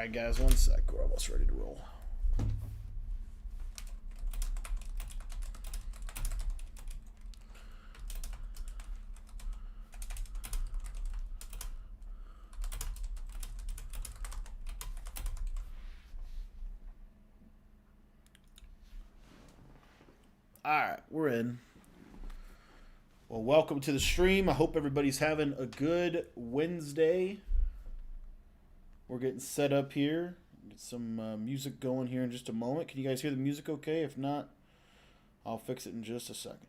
Alright, guys, one sec. We're almost ready to roll. Alright, we're in. Well, welcome to the stream. I hope everybody's having a good Wednesday. We're getting set up here. Get some music going here in just a moment. Can you guys hear the music okay? If not, I'll fix it in just a second.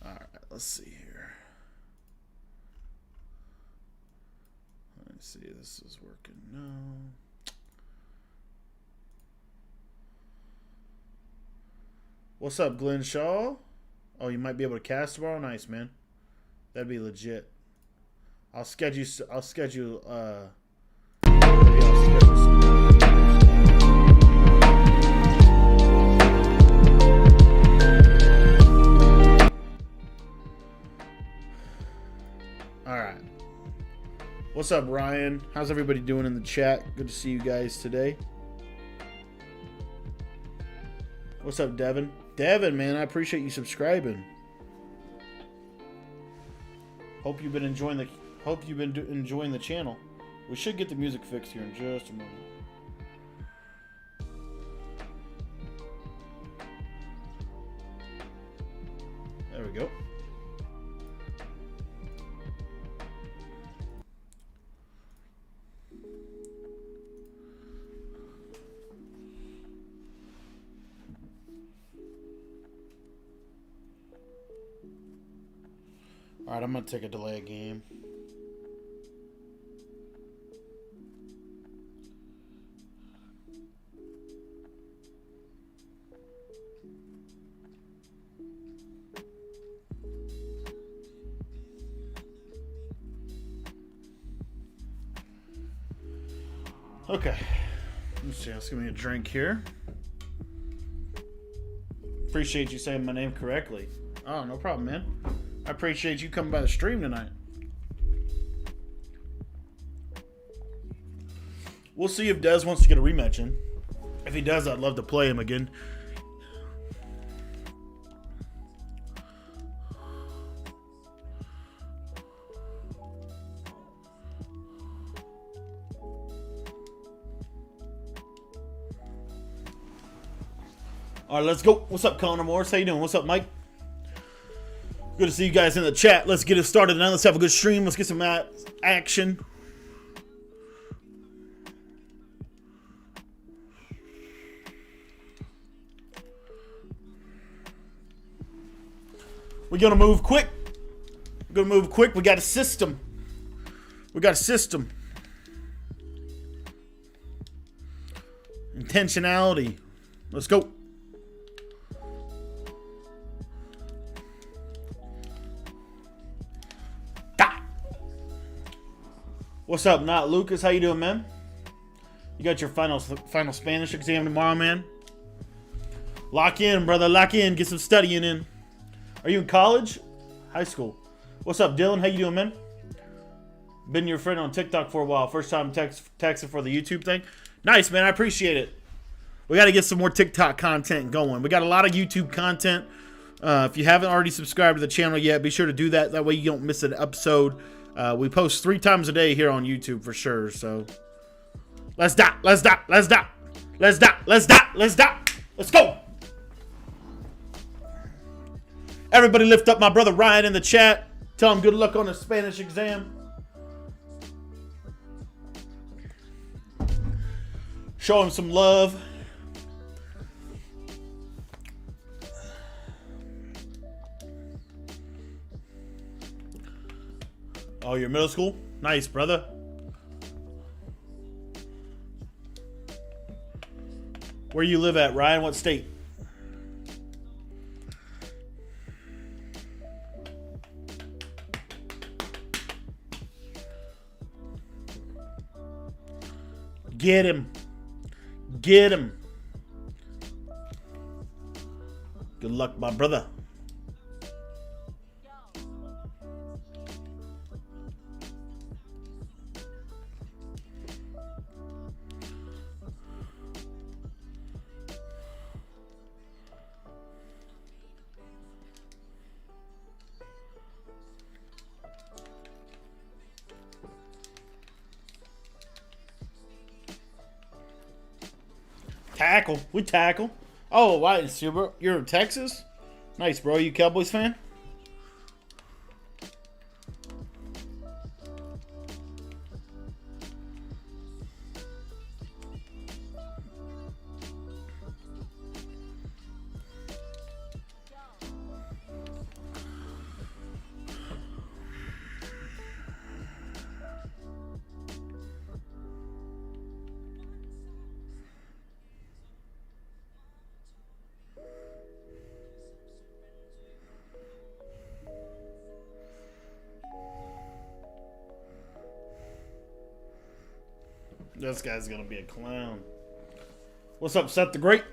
Alright, let's see here. Let's see if this is working. No. What's up, Glenn Shaw? Oh, you might be able to cast tomorrow? Nice, man. That'd be legit. I'll schedule Alright. What's up, Ryan? How's everybody doing in the chat? Good to see you guys today. What's up, Devin? Devin, man, I appreciate you subscribing. Hope you've been enjoying the channel. We should get the music fixed here in just a moment. There we go. Alright, I'm going to take a delay game. Okay. Let's see. Let's give me a drink here. Appreciate you saying my name correctly. Oh, no problem, man. I appreciate you coming by the stream tonight. We'll see if Dez wants to get a rematch in. If he does, I'd love to play him again. All right, let's go. What's up, Connor Morris? How you doing? What's up, Mike? Good to see you guys in the chat. Let's get it started now. Let's have a good stream. Let's get some action. We're going to move quick. We're going to move quick. We got a system. We got a system. Intentionality. Let's go. What's up, not Lucas? How you doing, man? You got your final Spanish exam tomorrow, man? Lock in, brother. Lock in. Get some studying in. Are you in college? High school. What's up, Dylan? How you doing, man? Been your friend on TikTok for a while. First time texting for the YouTube thing. Nice, man. I appreciate it. We got to get some more TikTok content going. We got a lot of YouTube content. If you haven't already subscribed to the channel yet, be sure to do that. That way you don't miss an episode. We post 3 times a day here on YouTube for sure. So let's go. Everybody lift up my brother Ryan in the chat. Tell him good luck on his Spanish exam. Show him some love. Oh, you're middle school? Nice, brother. Where you live at, Ryan? What state? Get him. Get him. Good luck, my brother. Tackle. We tackle. Oh, why? You're in Texas? Nice, bro. You Cowboys fan? This guy's gonna be a clown. What's up, Seth the Great?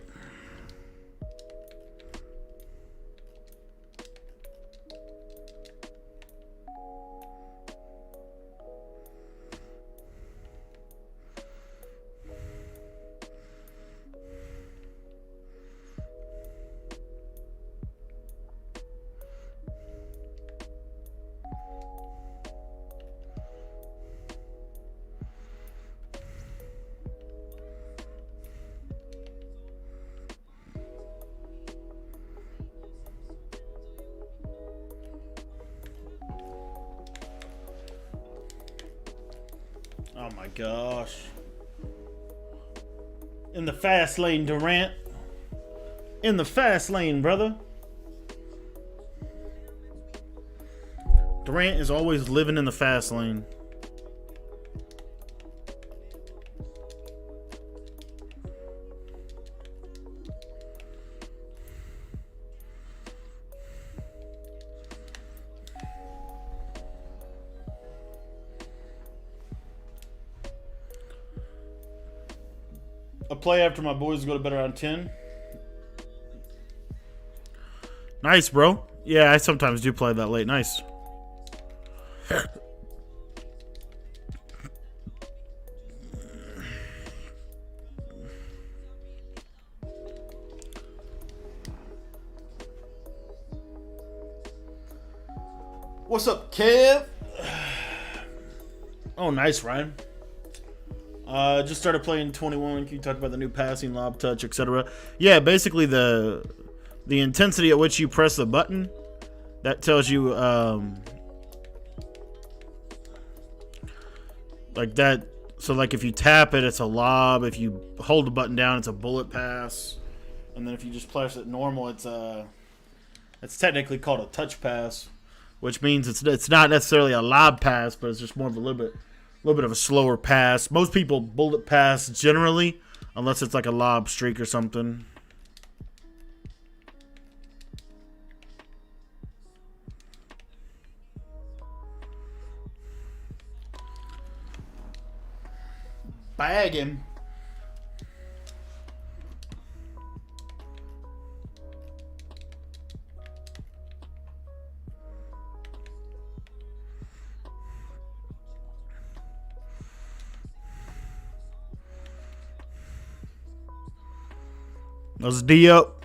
Oh my gosh. In the fast lane, Durant. In the fast lane, brother. Durant is always living in the fast lane. A play after my boys go to bed around 10. Nice, bro. Yeah, I sometimes do play that late. Nice. What's up, Kev? Oh, nice, Ryan. Just started playing 21. You talked about the new passing, lob, touch, etc. Yeah, basically the intensity at which you press the button, that tells you like that. So like if you tap it, it's a lob. If you hold the button down, it's a bullet pass. And then if you just press it normal, it's technically called a touch pass, which means it's not necessarily a lob pass, but it's just more of a little bit of a slower pass. Most people bullet pass generally, unless it's like a lob streak or something. Bag him. Let's D up.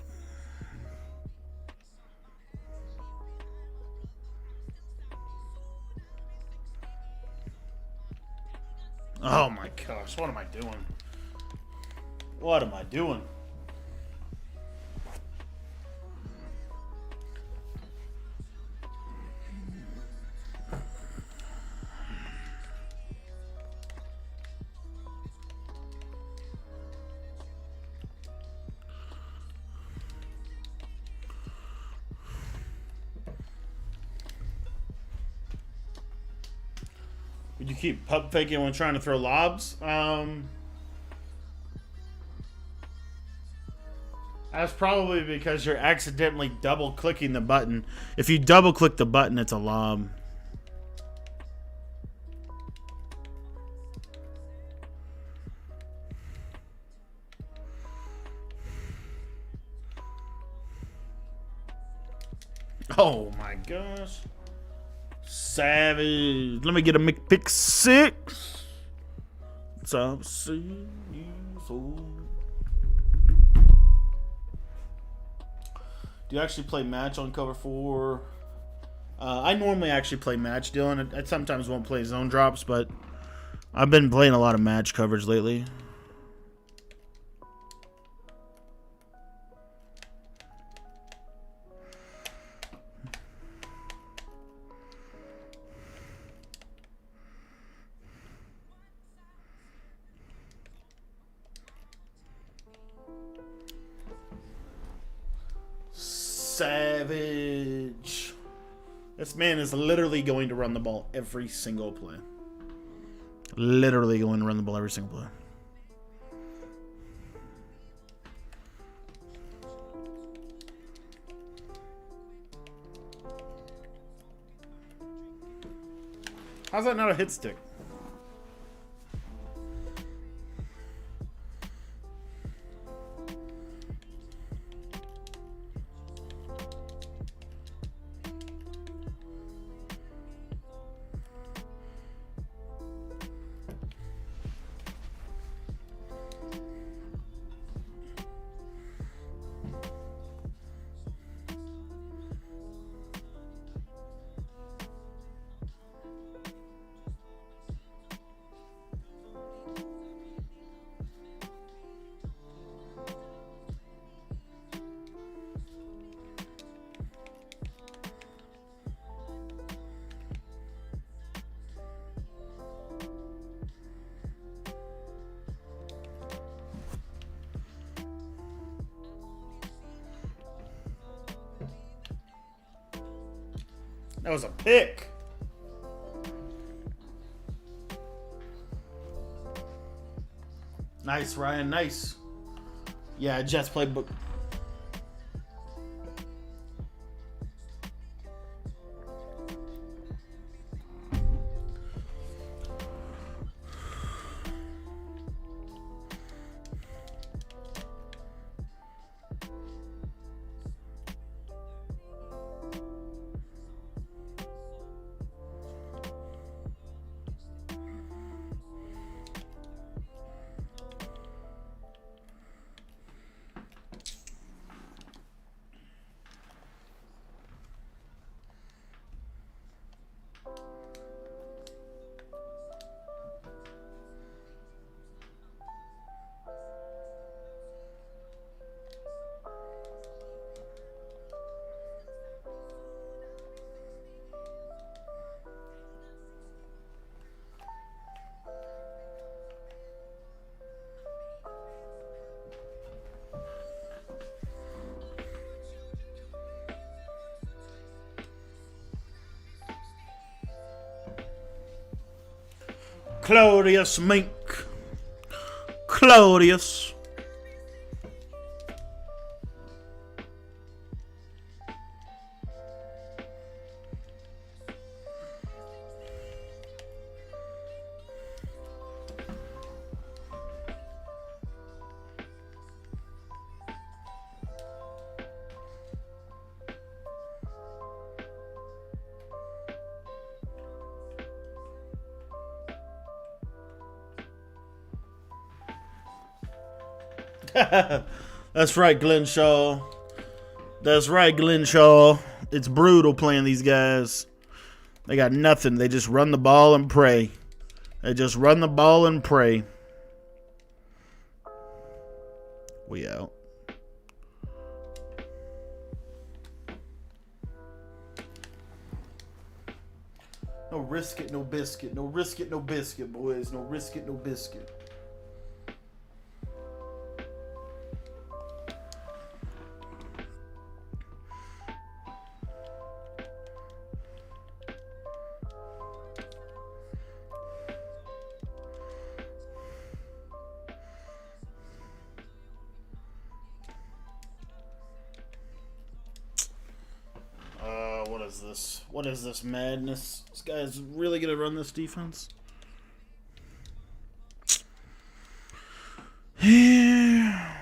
Oh my gosh, what am I doing? What am I doing? Would you keep pump faking when trying to throw lobs? That's probably because you're accidentally double clicking the button. If you double click the button, it's a lob. Oh my gosh. Savage. Let me get a McPick 6. Top C. Do you actually play match on cover 4? I normally actually play match, Dylan. I sometimes won't play zone drops, but I've been playing a lot of match coverage lately. Savage. This man is literally going to run the ball every single play. Literally going to run the ball every single play. How's that not a hit stick? That was a pick. Nice, Ryan. Nice. Yeah, Jets playbook. Claudius Mink. Claudius. That's right, Glenn Shaw. That's right, Glenn Shaw. It's brutal playing these guys. They got nothing. They just run the ball and pray. They just run the ball and pray. We out. No risk it, no biscuit. No risk it, no biscuit, boys. No risk it, no biscuit. What is this? What is this madness? This guy's really gonna run this defense? Yeah.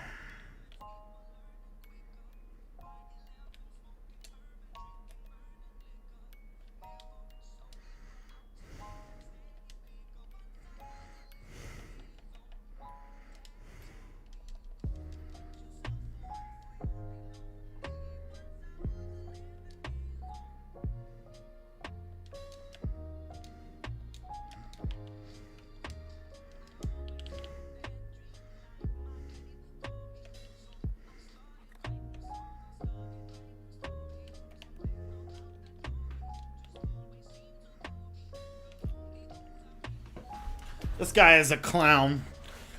This guy is a clown.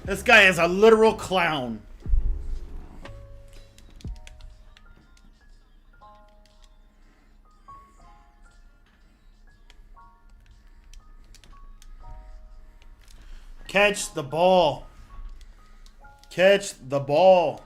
This guy is a literal clown. Catch the ball. Catch the ball.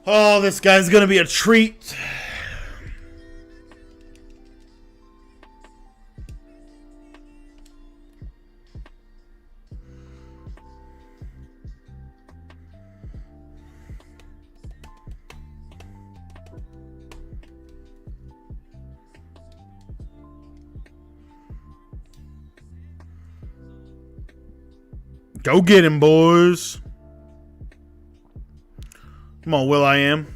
Oh, this guy's gonna be a treat. Go get him, boys. Come on, Will.i.am.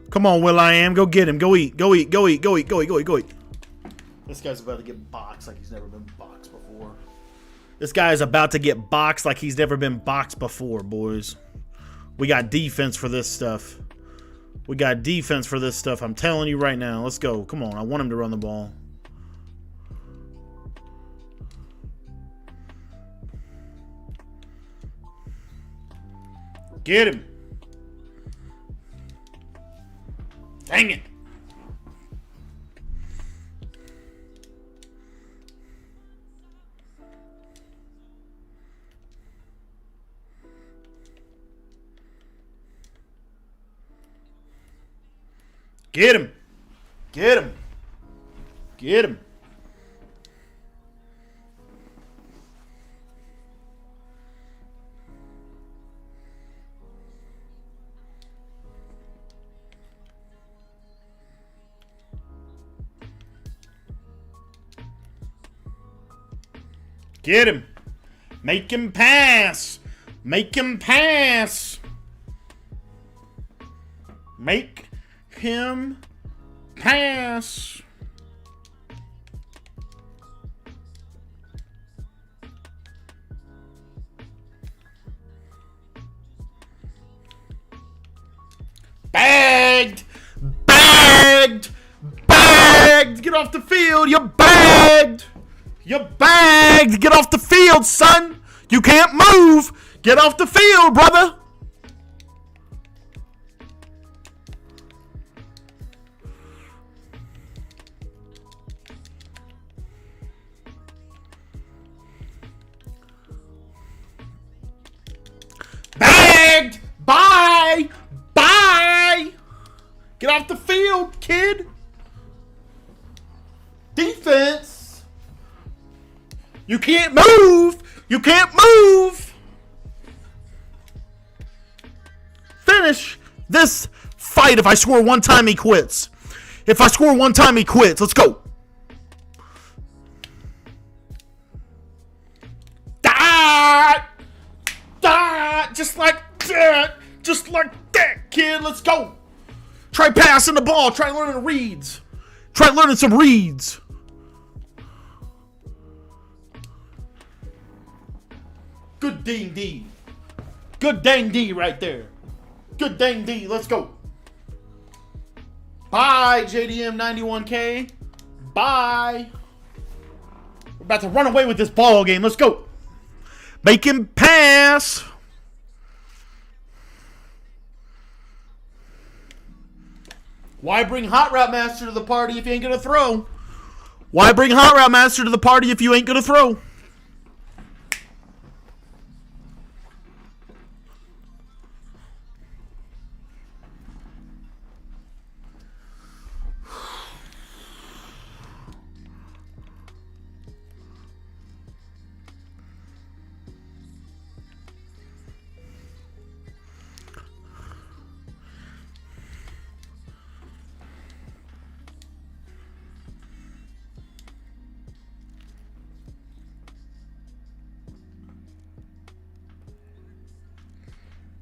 Come on, Will.i.am. Go get him. Go eat. Go eat. Go eat. Go eat. Go eat. Go eat. Go eat. This guy's about to get boxed like he's never been boxed before. This guy is about to get boxed like he's never been boxed before, boys. We got defense for this stuff. We got defense for this stuff. I'm telling you right now. Let's go. Come on. I want him to run the ball. Get him. Dang it. Get him. Get him. Get him. Get him. Make him pass. Make him pass. Make him pass. Bagged. Bagged. Bagged. Get off the field. You're bagged. You're bagged. Get off the field, son. You can't move. Get off the field, brother. Bagged. Bye. Bye. Get off the field, kid. Defense. You can't move. You can't move. Finish this fight. If I score one time, he quits. If I score one time, he quits. Let's go. Da! Da! Just like that. Just like that, kid. Let's go. Try passing the ball. Try learning the reads. Try learning some reads. Good dang D. Good dang D right there. Good dang D. Let's go. Bye, JDM 91K. Bye. We're about to run away with this ball game. Let's go. Make him pass. Why bring Hot Route Master to the party if you ain't gonna throw? Why bring Hot Route Master to the party if you ain't gonna throw?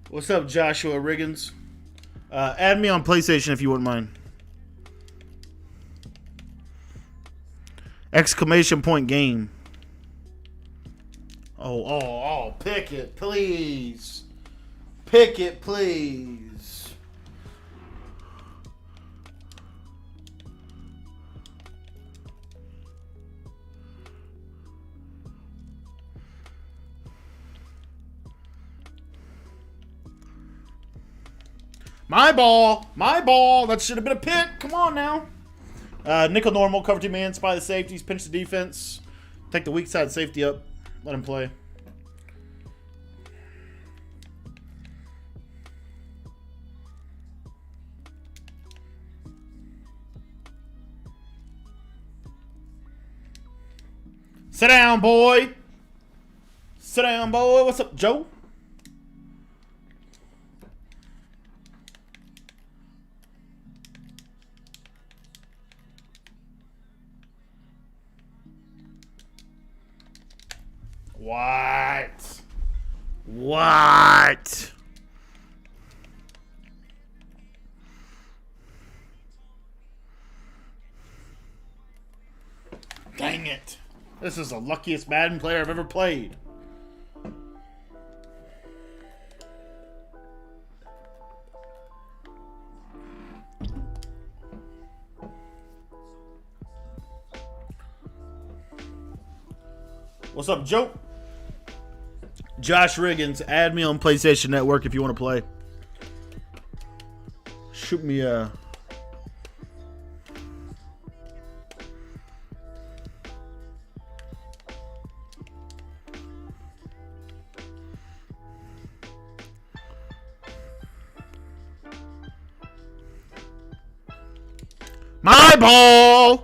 What's up, Joshua Riggins? Add me on PlayStation if you wouldn't mind. Exclamation point game. Oh, pick it, please. Pick it, please. My ball. My ball. That should have been a pick. Come on now. Nickel normal. Cover two man. Spy the safeties. Pinch the defense. Take the weak side safety up. Let him play. Sit down, boy. Sit down, boy. What's up, Joe? What? What? Dang it. This is the luckiest Madden player I've ever played. What's up, Joe? Josh Riggins, add me on PlayStation Network if you want to play. Shoot me a... My ball!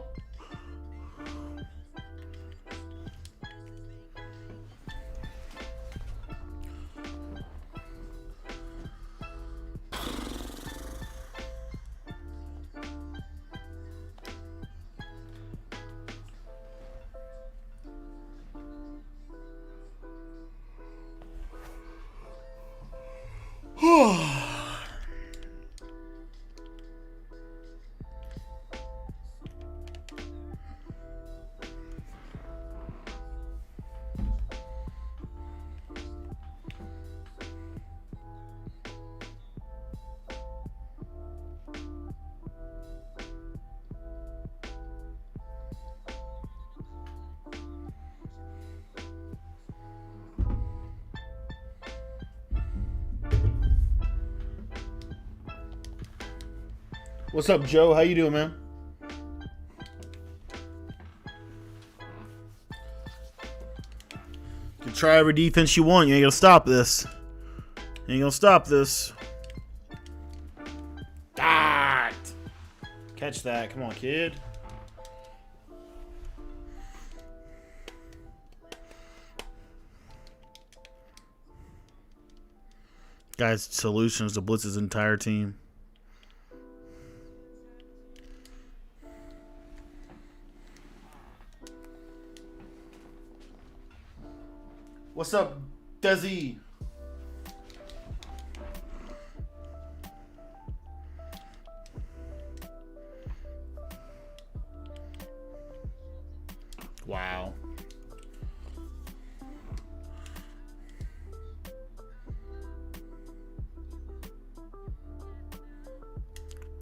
What's up, Joe? How you doing, man? You can try every defense you want. You ain't gonna stop this. You ain't gonna stop this. Ah! Catch that. Come on, kid. Guy's solution is to blitz his entire team. What's up, Desi? Wow.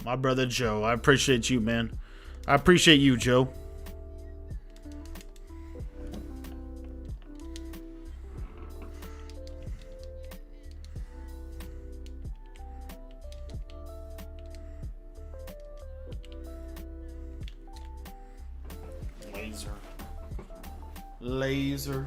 My brother Joe. I appreciate you, man. I appreciate you, Joe. Laser.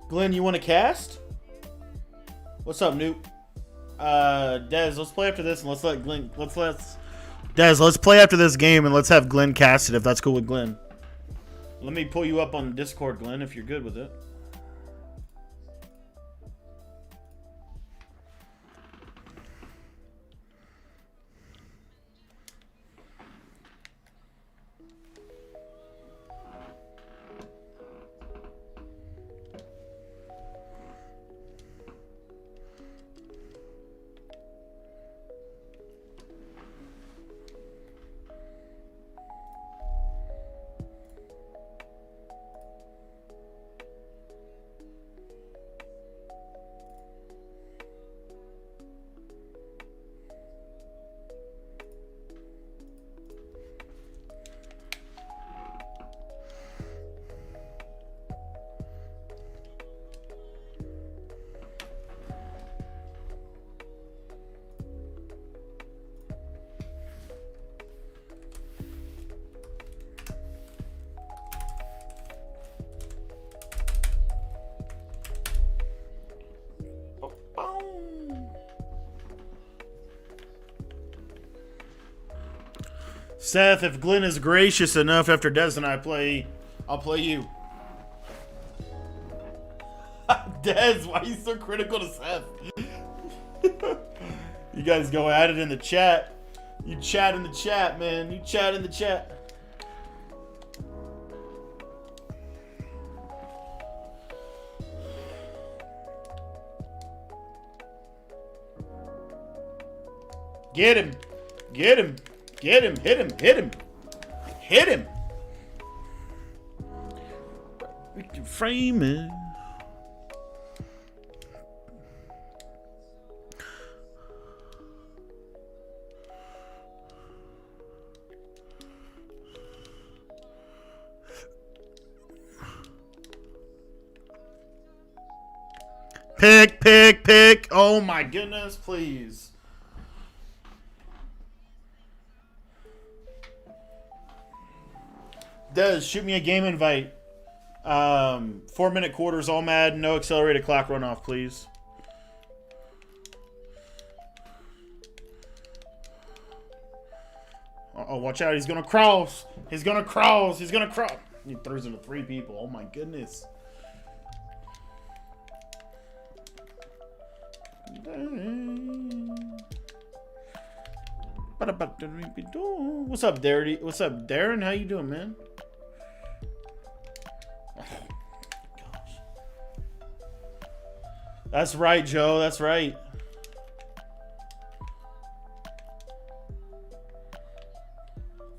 Glenn, you want to cast? What's up, Newt? Dez, let's play after this and let's let Glenn. Dez, let's play after this game and let's have Glenn cast it if that's cool with Glenn. Let me pull you up on Discord, Glenn, if you're good with it. Seth, if Glenn is gracious enough after Dez and I play, I'll play you. Dez, why are you so critical to Seth? You guys go at it in the chat. You chat in the chat, man. You chat in the chat. Get him. Get him. Get him. Hit him. Hit him. Hit him. We can frame it. Pick, pick, pick. Oh my goodness, please. Des, shoot me a game invite. 4-minute quarters, all mad, no accelerated clock runoff, please. Uh-oh, watch out, he's gonna cross. He's gonna cross. He's gonna cross. He throws into 3 people. Oh my goodness. What's up, Darren? What's up, Darren? How you doing, man? Oh, gosh. That's right, Joe. That's right.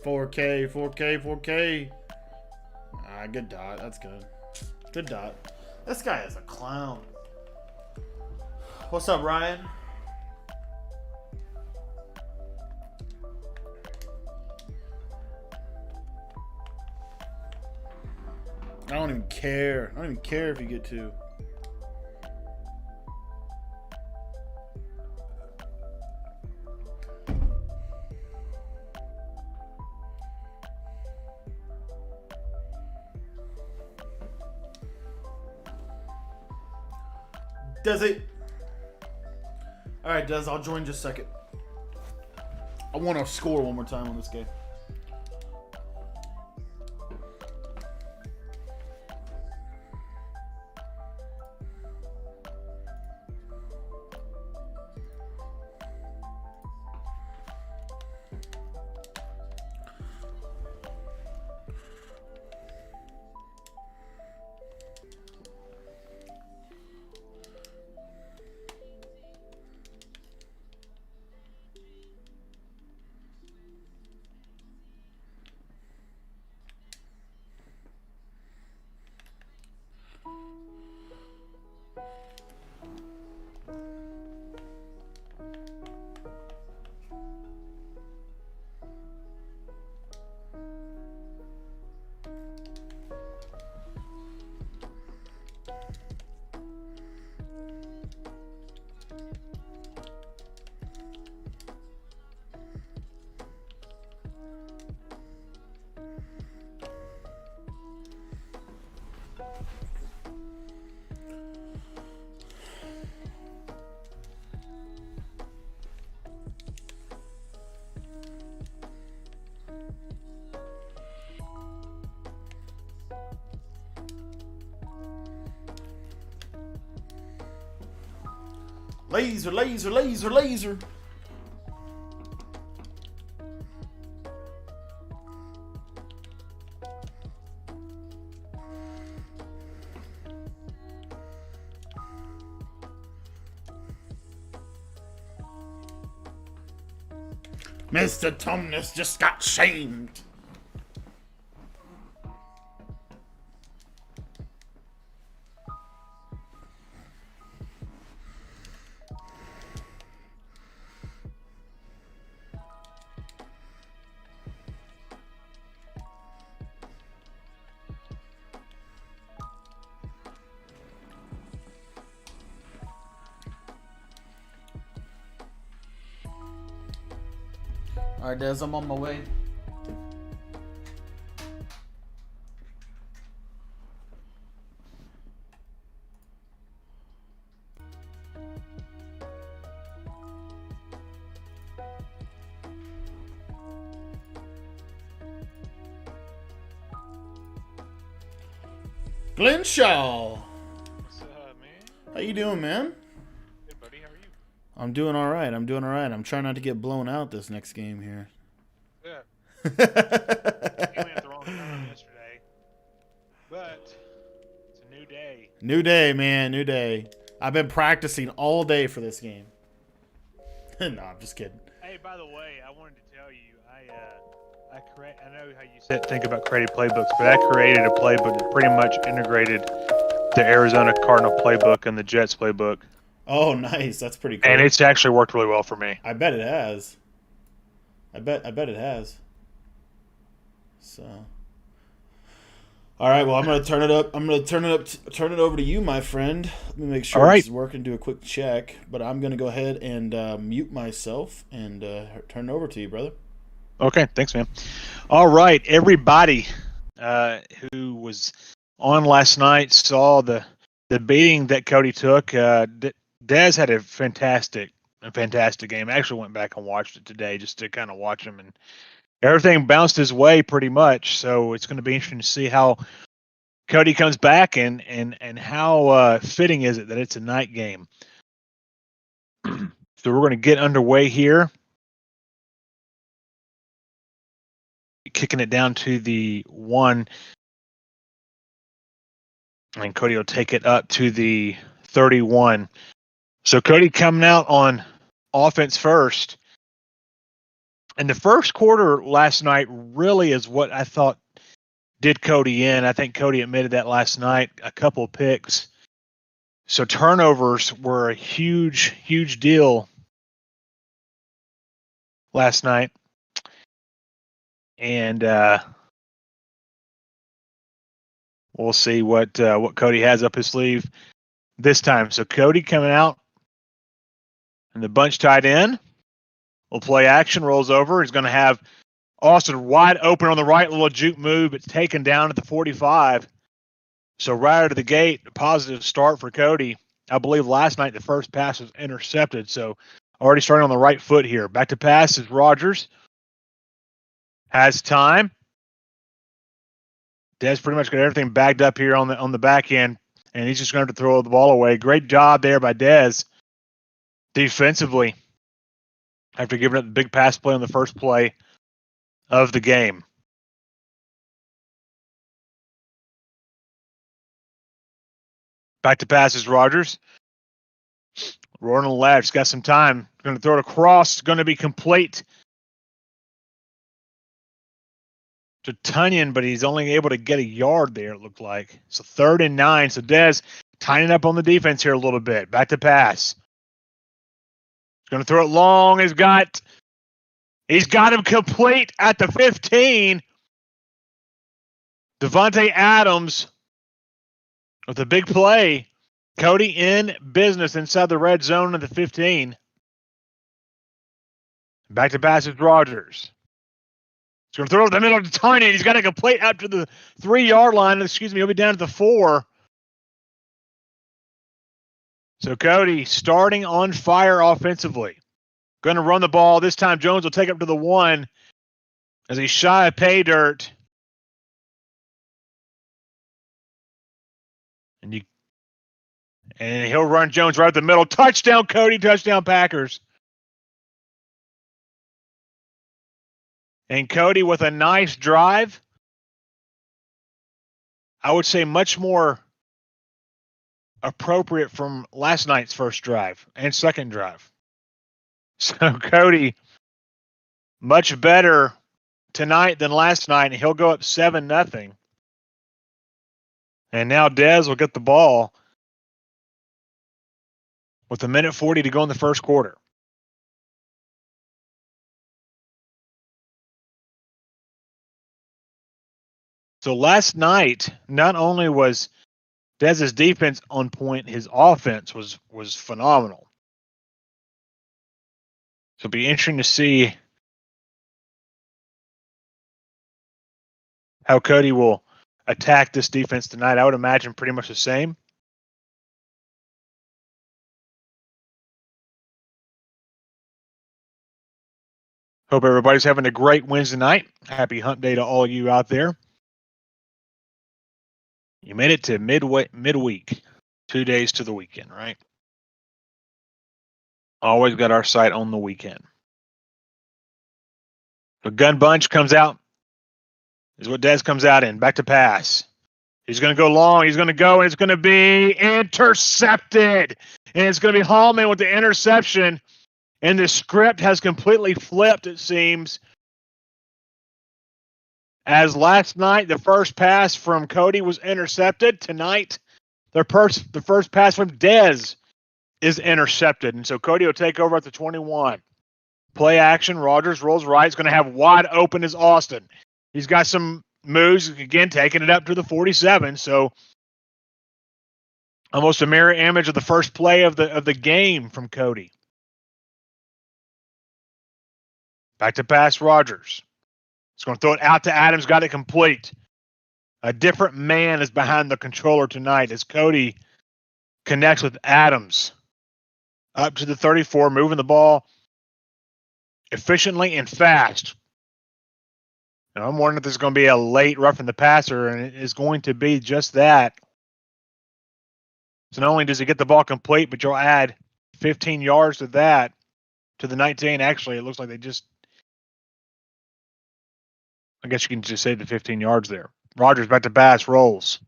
$4K, $4K, $4K. Ah, good dot. That's good. Good dot. This guy is a clown. What's up, Ryan? I don't even care. I don't even care if you get 2. Desi. All right, Des, I'll join just a second. I want to score one more time on this game. Laser, laser, laser, laser. Mr. Tumnus just got shamed. All right, Des, I'm on my way. Glenn Shaw. What's up, man? How you doing, man? Good, buddy. How are you? I'm doing all right. I'm trying not to get blown out this next game here. Yeah. You went at the wrong time yesterday, but it's a new day. New day, man. New day. I've been practicing all day for this game. No, I'm just kidding. Hey, by the way, I wanted to tell you, I know how you said think about creating playbooks, but I created a playbook that pretty much integrated the Arizona Cardinal playbook and the Jets playbook. Oh, nice. That's pretty cool. And it's actually worked really well for me. I bet it has. I bet it has. So, all right. Well, I'm gonna turn it up. Turn it over to you, my friend. Let me make sure All right. this is working. Do a quick check. But I'm gonna go ahead and mute myself and turn it over to you, brother. Okay, thanks, man. All right, everybody who was on last night saw the beating that Cody took. Dez had a fantastic game. I actually went back and watched it today just to kind of watch him, and everything bounced his way pretty much. So it's going to be interesting to see how Cody comes back and how fitting is it that it's a night game. So we're going to get underway here. Kicking it down to the 1. And Cody will take it up to the 31. So Cody coming out on offense first. And the first quarter last night really is what I thought did Cody in. I think Cody admitted that last night, a couple of picks. So turnovers were a huge, huge deal last night. And we'll see what Cody has up his sleeve this time. So Cody coming out, and the bunch tight end will play action, rolls over. He's going to have Austin wide open on the right, little juke move. It's taken down at the 45. So right out of the gate, a positive start for Cody. I believe last night the first pass was intercepted, so already starting on the right foot here. Back to pass is Rodgers. Has time. Dez pretty much got everything bagged up here on the back end, and he's just going to throw the ball away. Great job there by Dez defensively after giving up the big pass play on the first play of the game. Back to pass is Rodgers. Rolling on the left. He's got some time. Going to throw it across. It's going to be complete to Tunyon, but he's only able to get a yard there, it looked like. So 3rd and 9. So Dez tightening up on the defense here a little bit. Back to pass. He's going to throw it long. He's got him complete at the 15. Devontae Adams with a big play. Cody in business inside the red zone of the 15. Back to pass is Rodgers. He's going to throw it in the middle to Tiny. He's got a complete up to the 3-yard line. He'll be down to the 4. So Cody starting on fire offensively. Going to run the ball. This time Jones will take up to the 1 as he's shy of pay dirt. And he'll run Jones right up the middle. Touchdown, Cody. Touchdown, Packers. And Cody with a nice drive. I would say much more appropriate from last night's first drive and second drive. So Cody, much better tonight than last night. And he'll go up 7-0. And now Dez will get the ball with 1:40 to go in the first quarter. So last night, not only was Dez's defense on point, his offense was phenomenal. So it'll be interesting to see how Cody will attack this defense tonight. I would imagine pretty much the same. Hope everybody's having a great Wednesday night. Happy hump day to all you out there. You made it to midweek, 2 days to the weekend, right? Always got our sight on the weekend. The gun bunch comes out. Is what Dez comes out in. Back to pass. He's going to go long. He's going to go, and it's going to be intercepted. And it's going to be Hallman with the interception. And the script has completely flipped, it seems. As last night, the first pass from Cody was intercepted. Tonight, the first pass from Dez is intercepted. And so Cody will take over at the 21. Play action. Rodgers rolls right. He's going to have wide open is Austin. He's got some moves, again, taking it up to the 47. So almost a mirror image of the first play of the game from Cody. Back to pass, Rodgers. He's going to throw it out to Adams. Got it complete. A different man is behind the controller tonight as Cody connects with Adams. Up to the 34, moving the ball efficiently and fast. And I'm wondering if there's going to be a late roughing the passer, and it is going to be just that. So not only does he get the ball complete, but you'll add 15 yards to that, to the 19. Actually, it looks like they just, I guess you can just say the 15 yards there. Rodgers back to pass, rolls.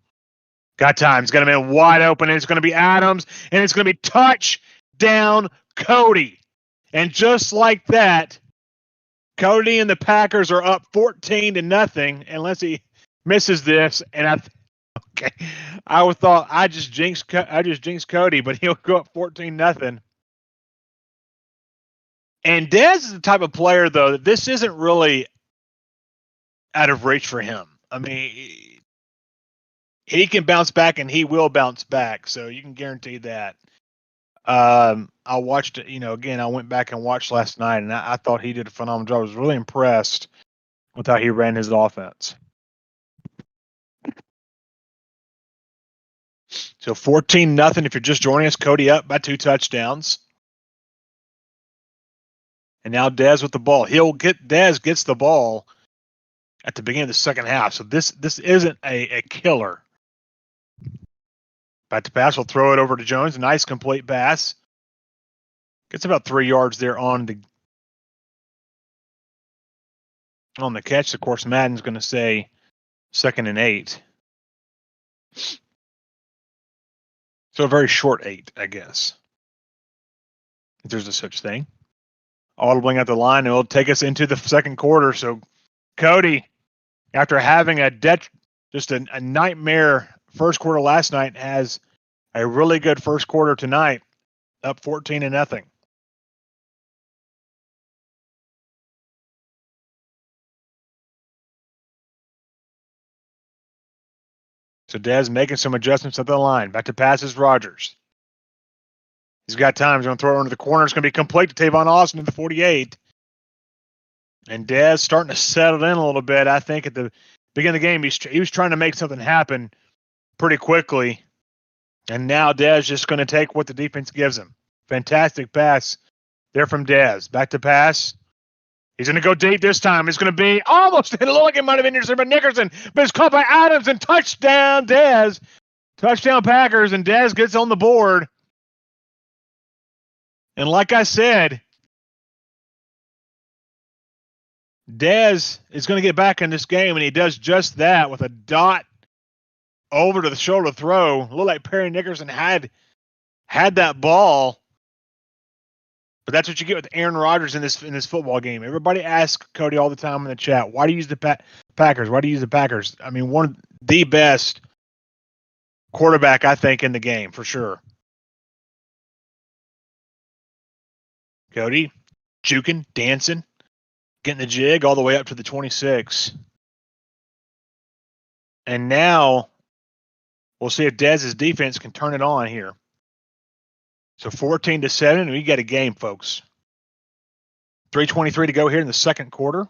Got time. He's got him in wide open, and it's going to be Adams, and it's going to be touchdown Cody. And just like that, Cody and the Packers are up 14-0 unless he misses this. And I thought I just jinxed Cody, but he'll go up 14-0. And Dez is the type of player, though, that this isn't really out of reach for him. I mean, he can bounce back, and he will bounce back. So you can guarantee that. I watched it, again, I went back and watched last night, and I thought he did a phenomenal job. I was really impressed with how he ran his offense. So 14-0 if you're just joining us. Cody up by 2 touchdowns. And now Dez with the ball. Dez gets the ball at the beginning of the second half. So this isn't a killer. Back to pass. We'll throw it over to Jones. Nice complete pass. Gets about 3 yards there on the catch. Of course, Madden's going to say 2nd and 8. So a very short 8, I guess. If there's a such thing. Audibling at the line, and it'll take us into the second quarter. So Cody, after having just a nightmare first quarter last night, has a really good first quarter tonight, up 14-0. So Dez making some adjustments at the line. Back to passes, Rogers. He's got time. He's going to throw it into the corner. It's going to be complete to Tavon Austin at the 48. And Dez starting to settle in a little bit. I think at the beginning of the game, he was trying to make something happen pretty quickly. And now Dez just going to take what the defense gives him. Fantastic pass there from Dez. Back to pass. He's going to go deep this time. It's going to be almost, it looked like it might have been intercepted by Nickerson, but it's caught by Adams, and touchdown Dez. Touchdown Packers, and Dez gets on the board. And like I said, Dez is going to get back in this game, and he does just that with a dot over to the shoulder throw. Looked like Perry Nickerson had that ball. But that's what you get with Aaron Rodgers in this football game. Everybody asks Cody all the time in the chat, why do you use the Packers? Why do you use the Packers? I mean, one of the best quarterback, I think, in the game, for sure. Cody, juking, dancing, getting the jig all the way up to the 26. And now we'll see if Dez's defense can turn it on here. So 14-7, and we got a game, folks. 3:23 to go here in the second quarter.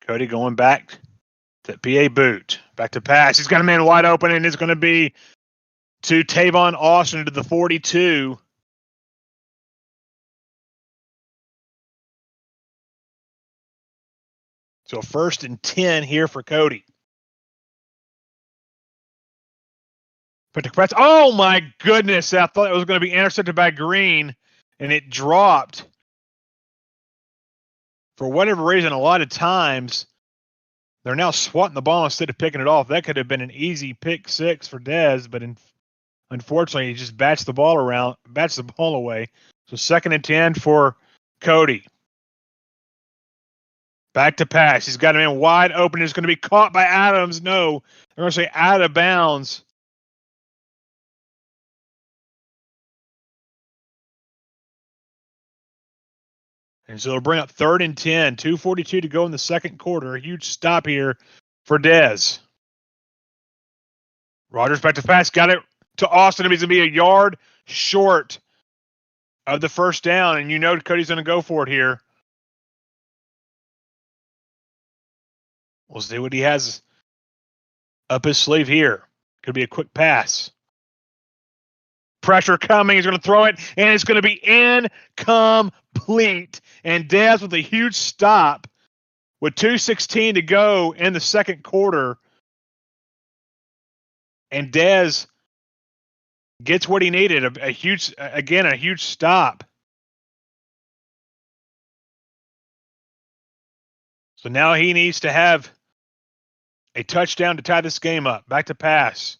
Cody going back to PA boot. Back to pass. He's got a man wide open, and it's going to be to Tavon Austin to the 42. So 1st and 10 here for Cody. But the press. Oh my goodness! I thought it was going to be intercepted by Green, and it dropped. For whatever reason, a lot of times they're now swatting the ball instead of picking it off. That could have been an easy pick 6 for Dez, but unfortunately, he just bats the ball away. So 2nd and 10 for Cody. Back to pass. He's got a man wide open. It's going to be caught by Adams. No, they're going to say out of bounds. And so it'll bring up 3rd and 10. 2:42 to go in the second quarter. A huge stop here for Dez. Rodgers back to pass. Got it to Austin. He's going to be a yard short of the first down. And you know Cody's going to go for it here. We'll see what he has up his sleeve here. Could be a quick pass. Pressure coming. He's going to throw it, and it's going to be incomplete. And Dez with a huge stop with 2:16 to go in the second quarter. And Dez gets what he needed. A huge stop. So now he needs to have a touchdown to tie this game up. Back to pass.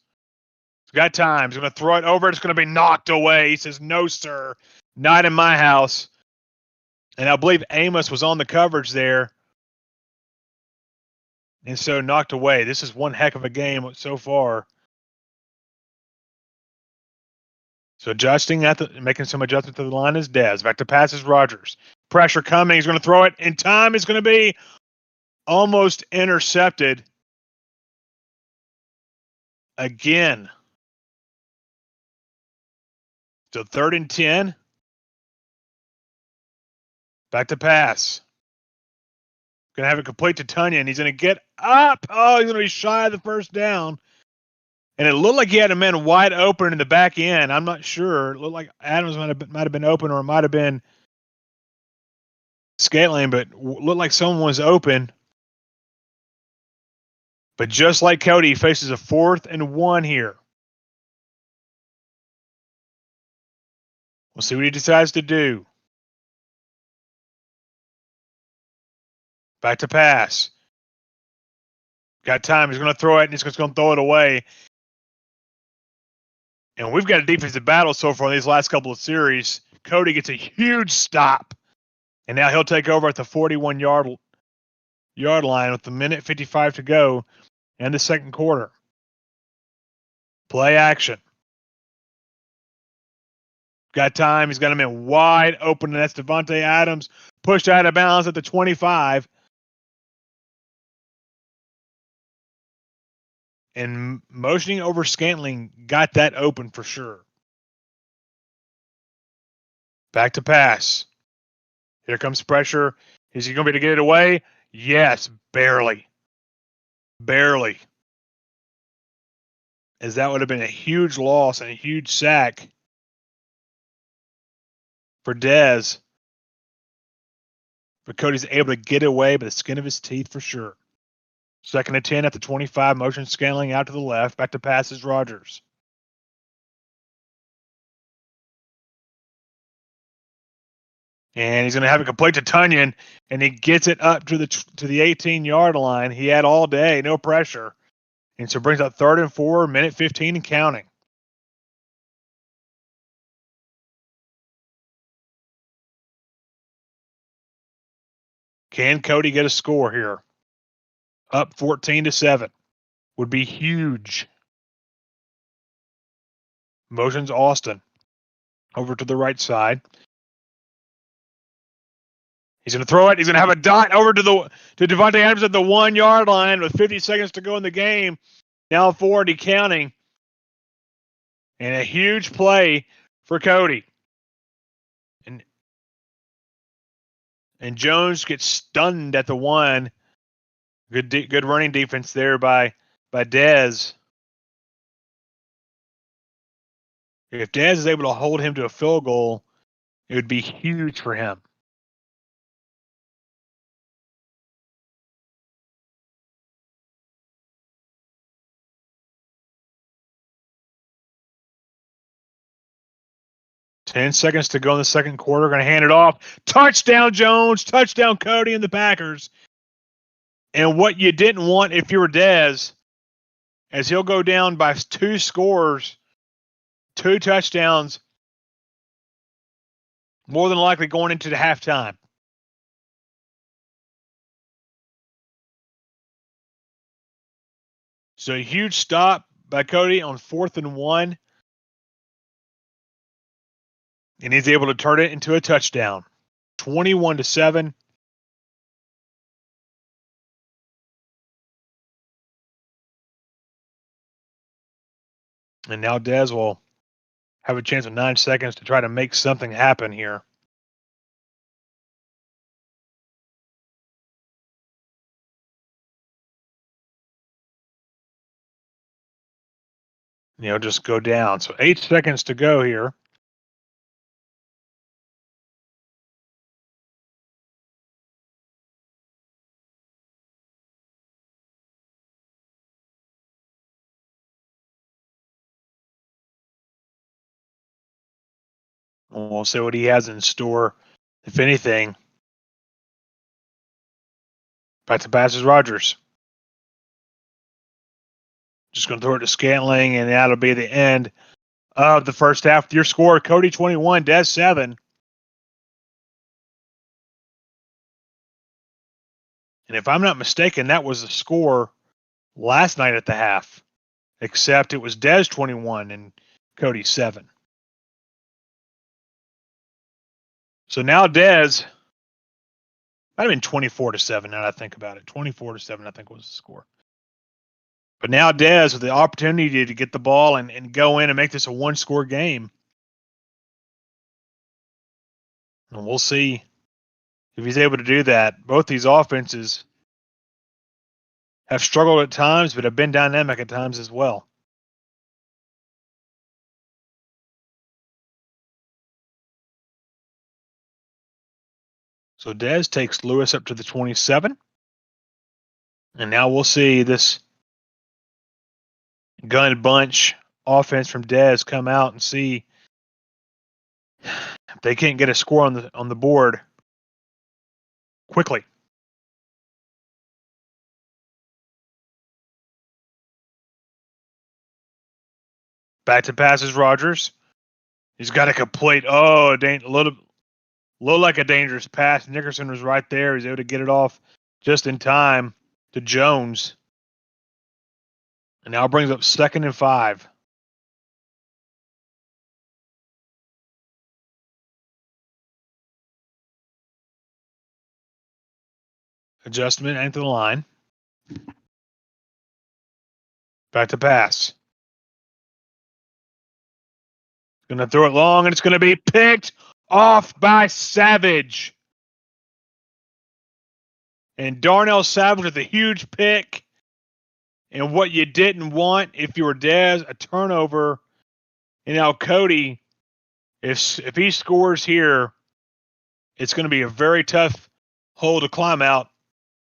He's got time. He's going to throw it over. It's going to be knocked away. He says, no, sir, not in my house. And I believe Amos was on the coverage there. And so knocked away. This is one heck of a game so far. So making some adjustment to the line is Dez. Back to pass is Rodgers. Pressure coming. He's going to throw it in time. It's going to be almost intercepted again. So 3rd and 10. Back to pass. Going to have it complete to Tunyon. He's going to get up. Oh, he's going to be shy of the first down. And it looked like he had a man wide open in the back end. I'm not sure. It looked like Adams might have been open, or it might have been Scantling, but looked like someone was open. But just like Cody, he faces a 4th and 1 here. We'll see what he decides to do. Back to pass. Got time. He's going to throw it, and he's just going to throw it away. And we've got a defensive battle so far in these last couple of series. Cody gets a huge stop, and now he'll take over at the 41-yard line with a minute 55 to go in the second quarter. Play action. Got time. He's got him in wide open, and that's Devontae Adams. Pushed out of bounds at the 25. And motioning over Scantling got that open for sure. Back to pass. Here comes pressure. Is he going to be able to get it away? Yes, barely. Barely. As that would have been a huge loss and a huge sack for Dez. But Cody's able to get away by the skin of his teeth for sure. 2nd and 10 at the 25. Motion Scantling out to the left. Back to passes Rogers. And he's going to have it complete to Tunyon, and he gets it up to the 18-yard line. He had all day, no pressure. And so brings up 3rd and 4, minute 15 and counting. Can Cody get a score here? Up 14-7 would be huge. Motions Austin over to the right side. He's going to throw it. He's going to have a dot over to Devontae Adams at the 1-yard line with 50 seconds to go in the game. Now 40 counting. And a huge play for Cody. And Jones gets stunned at the 1. Good running defense there by Dez. If Dez is able to hold him to a field goal, it would be huge for him. Ten seconds to go in the second quarter. Going to hand it off. Touchdown, Jones. Touchdown, Cody and the Packers. And what you didn't want if you were Dez, as he'll go down by 2 scores, 2 touchdowns, more than likely going into the halftime. So a huge stop by Cody on 4th and 1. And he's able to turn it into a touchdown. 21-7. And now Dez will have a chance of 9 seconds to try to make something happen here. Just go down. So 8 seconds to go here. We'll see what he has in store, if anything. Back to passes Rogers. Just going to throw it to Scantling, and that'll be the end of the first half. Your score, Cody 21, Dez 7. And if I'm not mistaken, that was the score last night at the half, except it was Dez 21 and Cody 7. So now Dez might have been 24-7 now that I think about it. 24-7, I think, was the score. But now Dez with the opportunity to get the ball and go in and make this a 1-score game. And we'll see if he's able to do that. Both these offenses have struggled at times, but have been dynamic at times as well. So Dez takes Lewis up to the 27. And now we'll see this gun bunch offense from Dez come out and see if they can't get a score on the board quickly. Back to passes, Rogers. He's got a complete, a little like a dangerous pass. Nickerson was right there. He's able to get it off just in time to Jones. And now brings up 2nd and 5. Adjustment into the line. Back to pass. Going to throw it long, and it's going to be picked off by Savage. And Darnell Savage with a huge pick. And what you didn't want if you were Dez, a turnover. And now Cody, if he scores here, it's going to be a very tough hole to climb out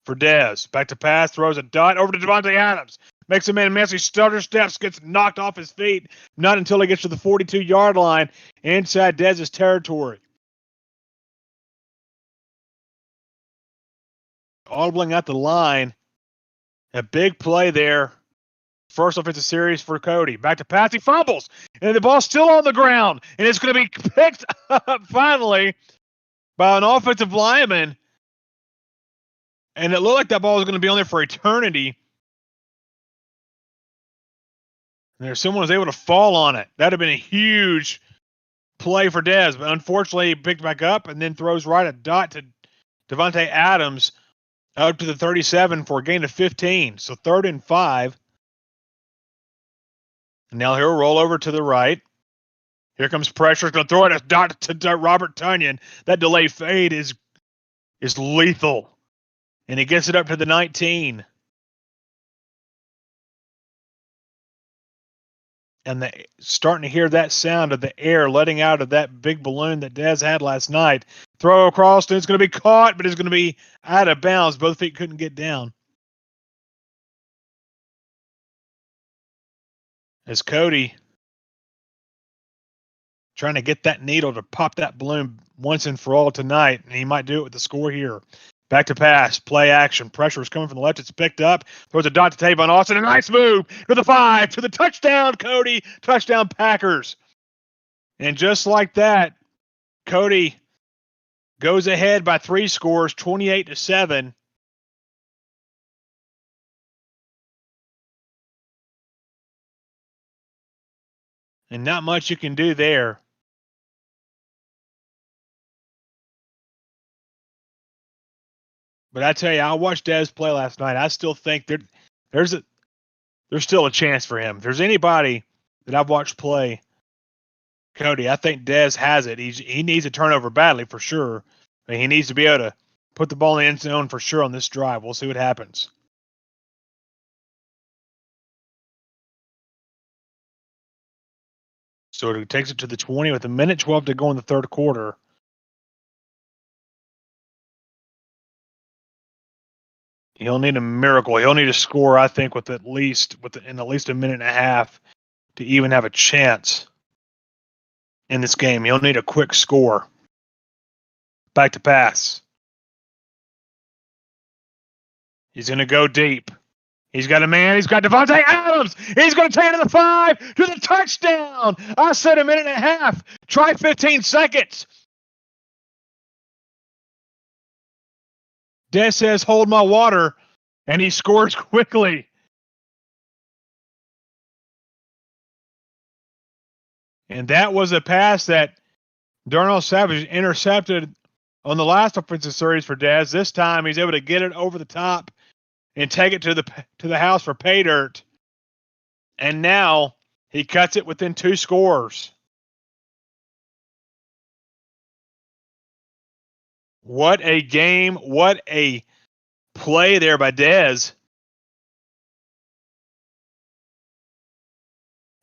for Dez. Back to pass, throws a dot over to Devontae Adams. Makes a man miss. He stutter steps, gets knocked off his feet. Not until he gets to the 42-yard line inside Dez's territory. Audibling at the line. A big play there. First offensive series for Cody. Back to pass. He fumbles. And the ball's still on the ground. And it's going to be picked up finally by an offensive lineman. And it looked like that ball was going to be on there for eternity. And someone was able to fall on it. That would have been a huge play for Dez. But unfortunately, he picked back up and then throws right a dot to Devontae Adams up to the 37 for a gain of 15. So 3rd and 5. And now he'll roll over to the right. Here comes pressure. He's going to throw it a dot to Robert Tonyan. That delay fade is lethal. And he gets it up to the 19. And starting to hear that sound of the air letting out of that big balloon that Dez had last night. Throw across, and it's going to be caught, but it's going to be out of bounds. Both feet couldn't get down. As Cody trying to get that needle to pop that balloon once and for all tonight, and he might do it with the score here. Back to pass, play action. Pressure is coming from the left. It's picked up. Throws a dot to Tavon Austin. A nice move to the 5, to the touchdown, Cody. Touchdown, Packers. And just like that, Cody goes ahead by 3 scores, 28-7. And not much you can do there. But I tell you, I watched Dez play last night. I still think there's still a chance for him. If there's anybody that I've watched play Cody, I think Dez has it. He needs a turnover badly for sure. I mean, he needs to be able to put the ball in the end zone for sure on this drive. We'll see what happens. So it takes it to the 20 with 1:12 to go in the 3rd quarter. He'll need a miracle. He'll need a score, I think, in at least a minute and a half to even have a chance in this game. He'll need a quick score. Back to pass. He's going to go deep. He's got a man. He's got Devontae Adams. He's going to take it to the 5 to the touchdown. I said a minute and a half. Try 15 seconds. Dez says, hold my water, and he scores quickly. And that was a pass that Darnell Savage intercepted on the last offensive series for Dez. This time he's able to get it over the top and take it to the house for pay dirt. And now he cuts it within 2 scores. What a game. What a play there by Dez.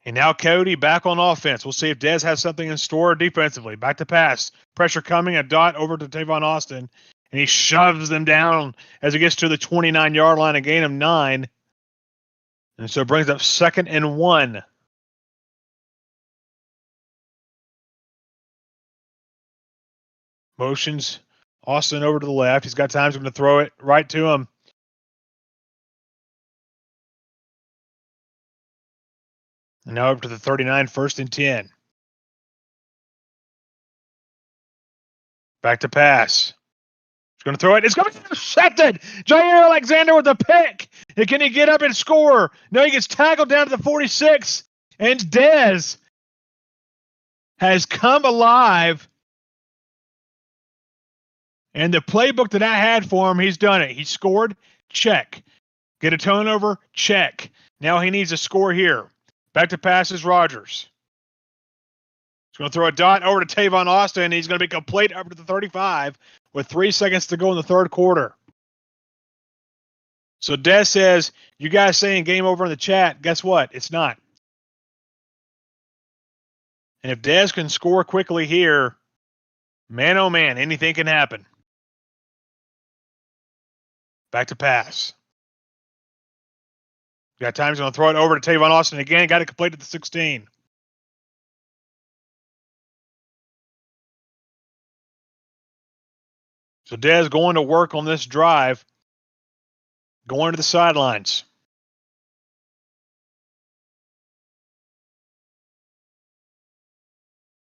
And now Cody back on offense. We'll see if Dez has something in store defensively. Back to pass. Pressure coming. A dot over to Tavon Austin. And he shoves them down as he gets to the 29-yard line, a gain of 9. And so it brings up 2nd and 1. Motions Austin over to the left. He's got time. He's going to throw it right to him. And now up to the 39, 1st and 10. Back to pass. He's going to throw it. It's going to be intercepted. Jair Alexander with a pick. And can he get up and score? No, he gets tackled down to the 46. And Dez has come alive. And the playbook that I had for him, he's done it. He scored. Check. Get a turnover. Check. Now he needs a score here. Back to passes, Rodgers. He's going to throw a dot over to Tavon Austin. He's going to be complete up to the 35 with 3 seconds to go in the third quarter. So Des says, you guys saying game over in the chat, guess what? It's not. And if Des can score quickly here, man, oh man, anything can happen. Back to pass. Got time. He's going to throw it over to Tavon Austin again. Got it complete at the 16. So Dez going to work on this drive. Going to the sidelines.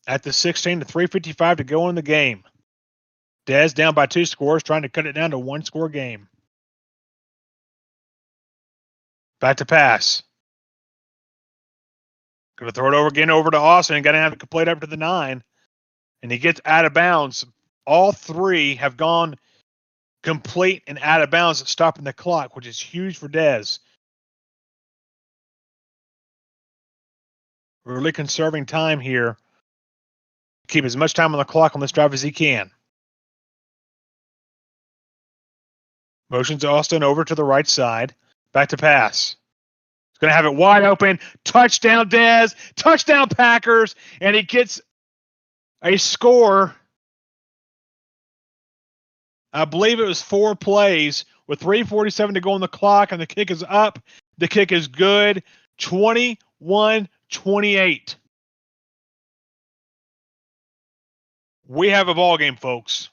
At the 16 to 3:55 to go in the game. Dez down by 2 scores, trying to cut it down to 1-score game. Back to pass. Going to throw it over again over to Austin. Got to have it complete up to the 9. And he gets out of bounds. All 3 have gone complete and out of bounds, stopping the clock, which is huge for Dez. Really conserving time here. Keep as much time on the clock on this drive as he can. Motions Austin over to the right side. Back to pass. He's going to have it wide open. Touchdown, Dez. Touchdown, Packers. And he gets a score. I believe it was 4 plays with 3:47 to go on the clock, and the kick is up. The kick is good. 21-28. We have a ball game, folks.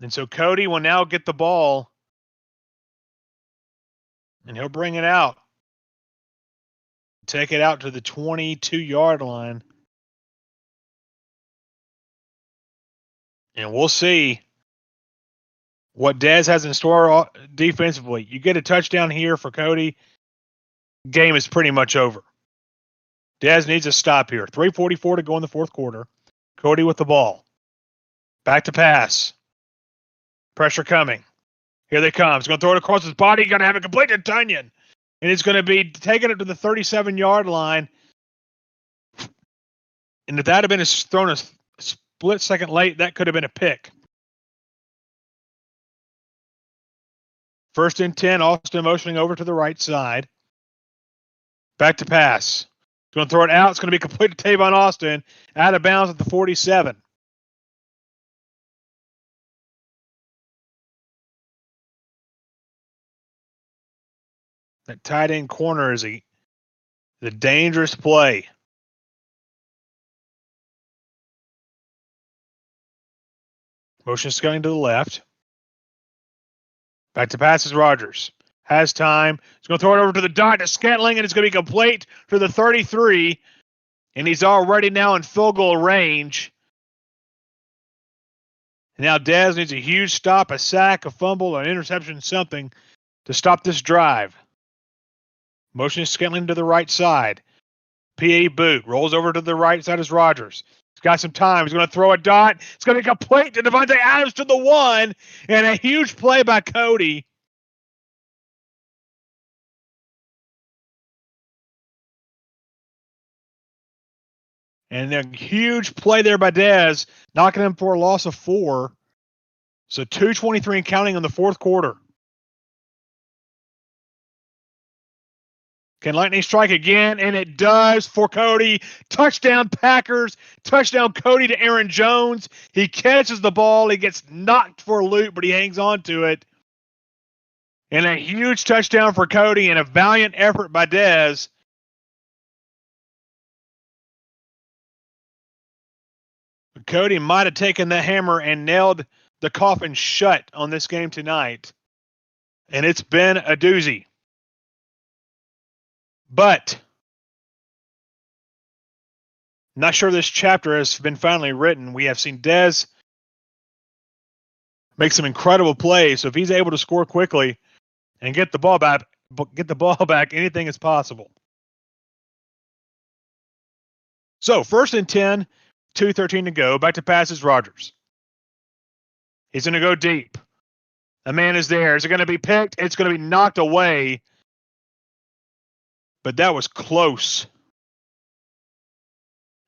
And so Cody will now get the ball, and he'll bring it out. Take it out to the 22-yard line. And we'll see what Dez has in store defensively. You get a touchdown here for Cody, game is pretty much over. Dez needs a stop here. 3:44 to go in the fourth quarter. Cody with the ball. Back to pass. Pressure coming. Here they come. He's going to throw it across his body. He's going to have it complete to Tunyon. And it's going to be taken up to the 37-yard line. And if that had been thrown a split second late, that could have been a pick. 1st and 10, Austin motioning over to the right side. Back to pass. He's going to throw it out. It's going to be complete to Tavon Austin. Out of bounds at the 47. That tight end corner is the dangerous play. Motion sculling to the left. Back to passes Rodgers. Has time. He's going to throw it over to the dot to Scantling, and it's going to be complete to the 33. And he's already now in field goal range. And now Dez needs a huge stop, a sack, a fumble, an interception, something to stop this drive. Motion is Scantling to the right side. PA boot. Rolls over to the right side as Rodgers. He's got some time. He's going to throw a dot. It's going to be complete to Devontae Adams to the 1. And a huge play by Cody. And a huge play there by Dez, knocking him for a loss of 4. So 2:23 and counting in the fourth quarter. Can Lightning strike again? And it does for Cody. Touchdown Packers. Touchdown Cody to Aaron Jones. He catches the ball. He gets knocked for a loop, but he hangs on to it. And a huge touchdown for Cody and a valiant effort by Dez. Cody might have taken the hammer and nailed the coffin shut on this game tonight. And it's been a doozy. But not sure this chapter has been finally written. We have seen Dez make some incredible plays. So if he's able to score quickly and get the ball back, anything is possible. So 1st and 10, 2:13 to go. Back to passes, Rodgers. He's going to go deep. A man is there. Is it going to be picked? It's going to be knocked away. But that was close.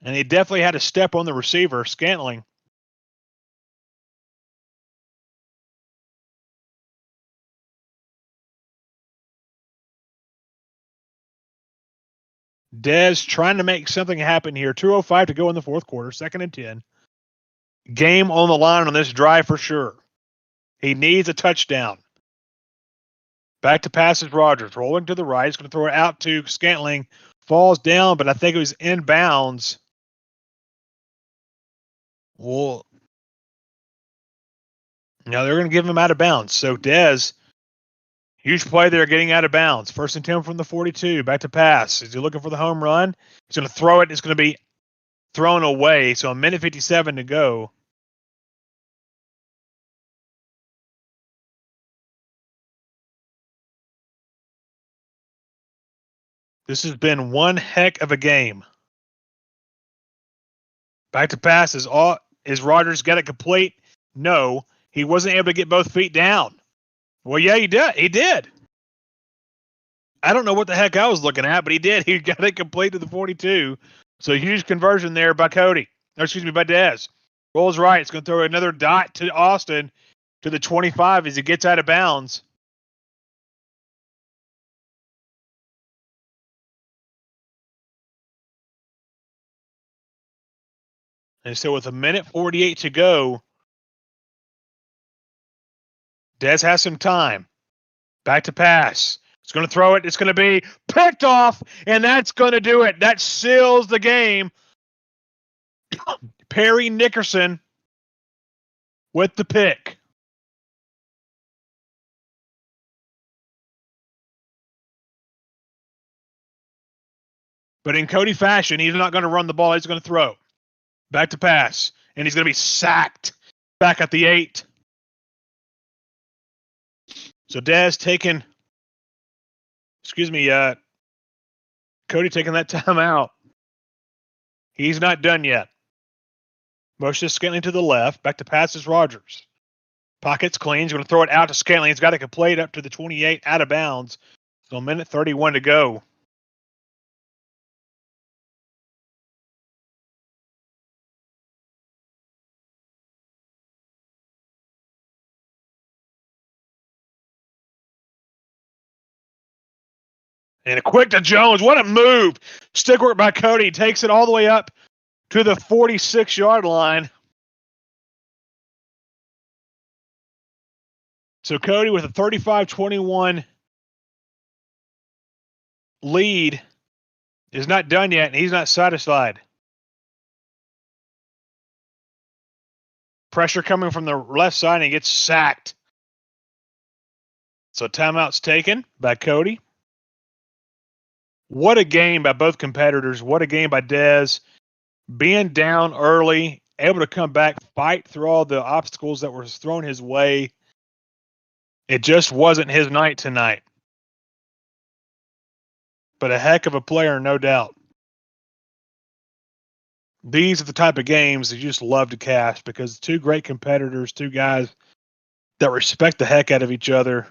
And he definitely had a step on the receiver, Scantling. Dez trying to make something happen here. 2:05 to go in the fourth quarter, 2nd and 10. Game on the line on this drive for sure. He needs a touchdown. Back to passes, Rodgers. Rolling to the right. He's going to throw it out to Scantling. Falls down, but I think it was inbounds. Well, now they're going to give him out of bounds. So Dez, huge play there, getting out of bounds. 1st and 10 from the 42. Back to pass. Is he looking for the home run? He's going to throw it. It's going to be thrown away. So 1:57 to go. This has been one heck of a game. Back to pass. Is Rodgers got it complete? No. He wasn't able to get both feet down. Well, yeah, he did. He did. I don't know what the heck I was looking at, but he did. He got it complete to the 42. So huge conversion there by Cody. Or excuse me, by Dez. Rolls right. It's going to throw another dot to Austin to the 25 as he gets out of bounds. And so with 1:48 to go, Dez has some time. Back to pass. It's going to throw it. It's going to be picked off, and that's going to do it. That seals the game. Perry Nickerson with the pick. But in Cody fashion, he's not going to run the ball. He's going to throw. Back to pass. And he's going to be sacked back at the 8. So Dez taking, Cody taking that time out. He's not done yet. Motion Scantling to the left. Back to passes, Rodgers. Pocket's clean. He's going to throw it out to Scantling. He's got it complete up to the 28, out of bounds. So 1:31 to go. And a quick to Jones. What a move. Stick work by Cody. Takes it all the way up to the 46-yard line. So Cody with a 35-21 lead is not done yet, and he's not satisfied. Pressure coming from the left side, and he gets sacked. So timeout's taken by Cody. What a game by both competitors. What a game by Dez. Being down early, able to come back, fight through all the obstacles that were thrown his way. It just wasn't his night tonight. But a heck of a player, no doubt. These are the type of games that you just love to cast because two great competitors, two guys that respect the heck out of each other,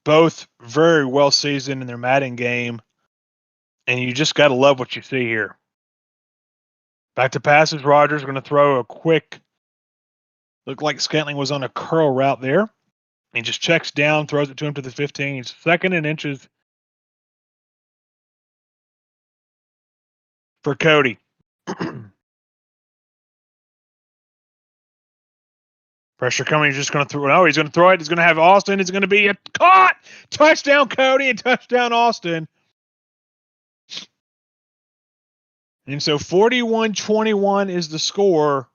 both very well seasoned in their Madden game. And you just got to love what you see here. Back to passes. Rogers going to throw a quick. Looked like Scantling was on a curl route there. He just checks down, throws it to him to the 15. He's second in inches for Cody. Pressure coming. He's just going to throw it. Oh, he's going to throw it. He's going to have Austin. It's going to be a caught. Touchdown, Cody, and touchdown, Austin. And so 41-21 is the score.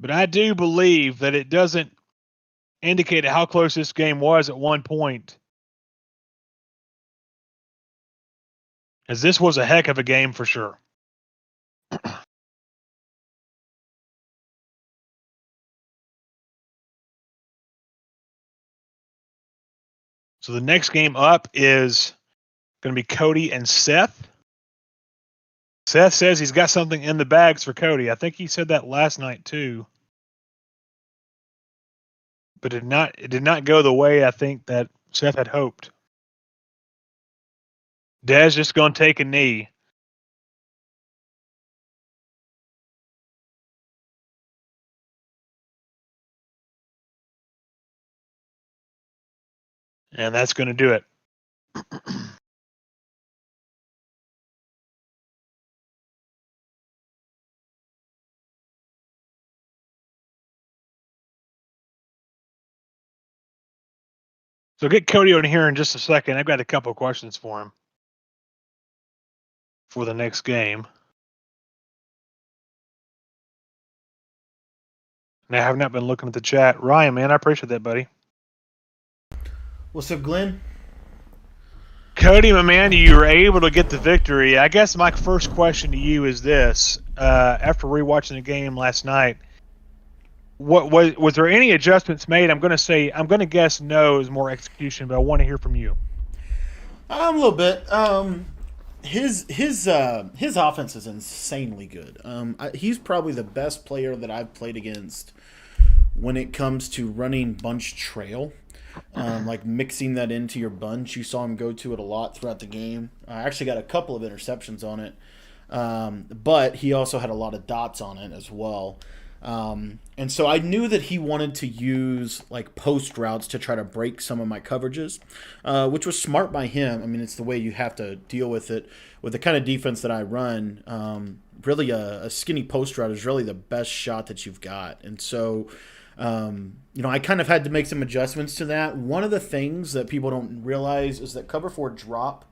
But I do believe that it doesn't indicate how close this game was at one point. As this was a heck of a game for sure. So the next game up is going to be Cody and Seth. Seth says he's got something in the bags for Cody. I think he said that last night too. But it did not go the way I think that Seth had hoped. Dez just going to take a knee. And that's going to do it. So get Cody on here in just a second. I've got a couple of questions for him for the next game. And I have not been looking at the chat. Ryan, man, I appreciate that, buddy. What's up, Glenn? Cody, my man, you were able to get the victory. I guess my first question to you is this. After rewatching the game last night, what was there any adjustments made? I'm going to guess no is more execution, but I want to hear from you. A little bit. His offense is insanely good. He's probably the best player that I've played against when it comes to running bunch trail. Like mixing that into your bunch. You saw him go to it a lot throughout the game. I actually got a couple of interceptions on it. But he also had a lot of dots on it as well. And so I knew that he wanted to use like post routes to try to break some of my coverages, which was smart by him. I mean, it's the way you have to deal with it. With the kind of defense that I run, really a skinny post route is really the best shot that you've got. And so I kind of had to make some adjustments to that. One of the things that people don't realize is that cover 4 drop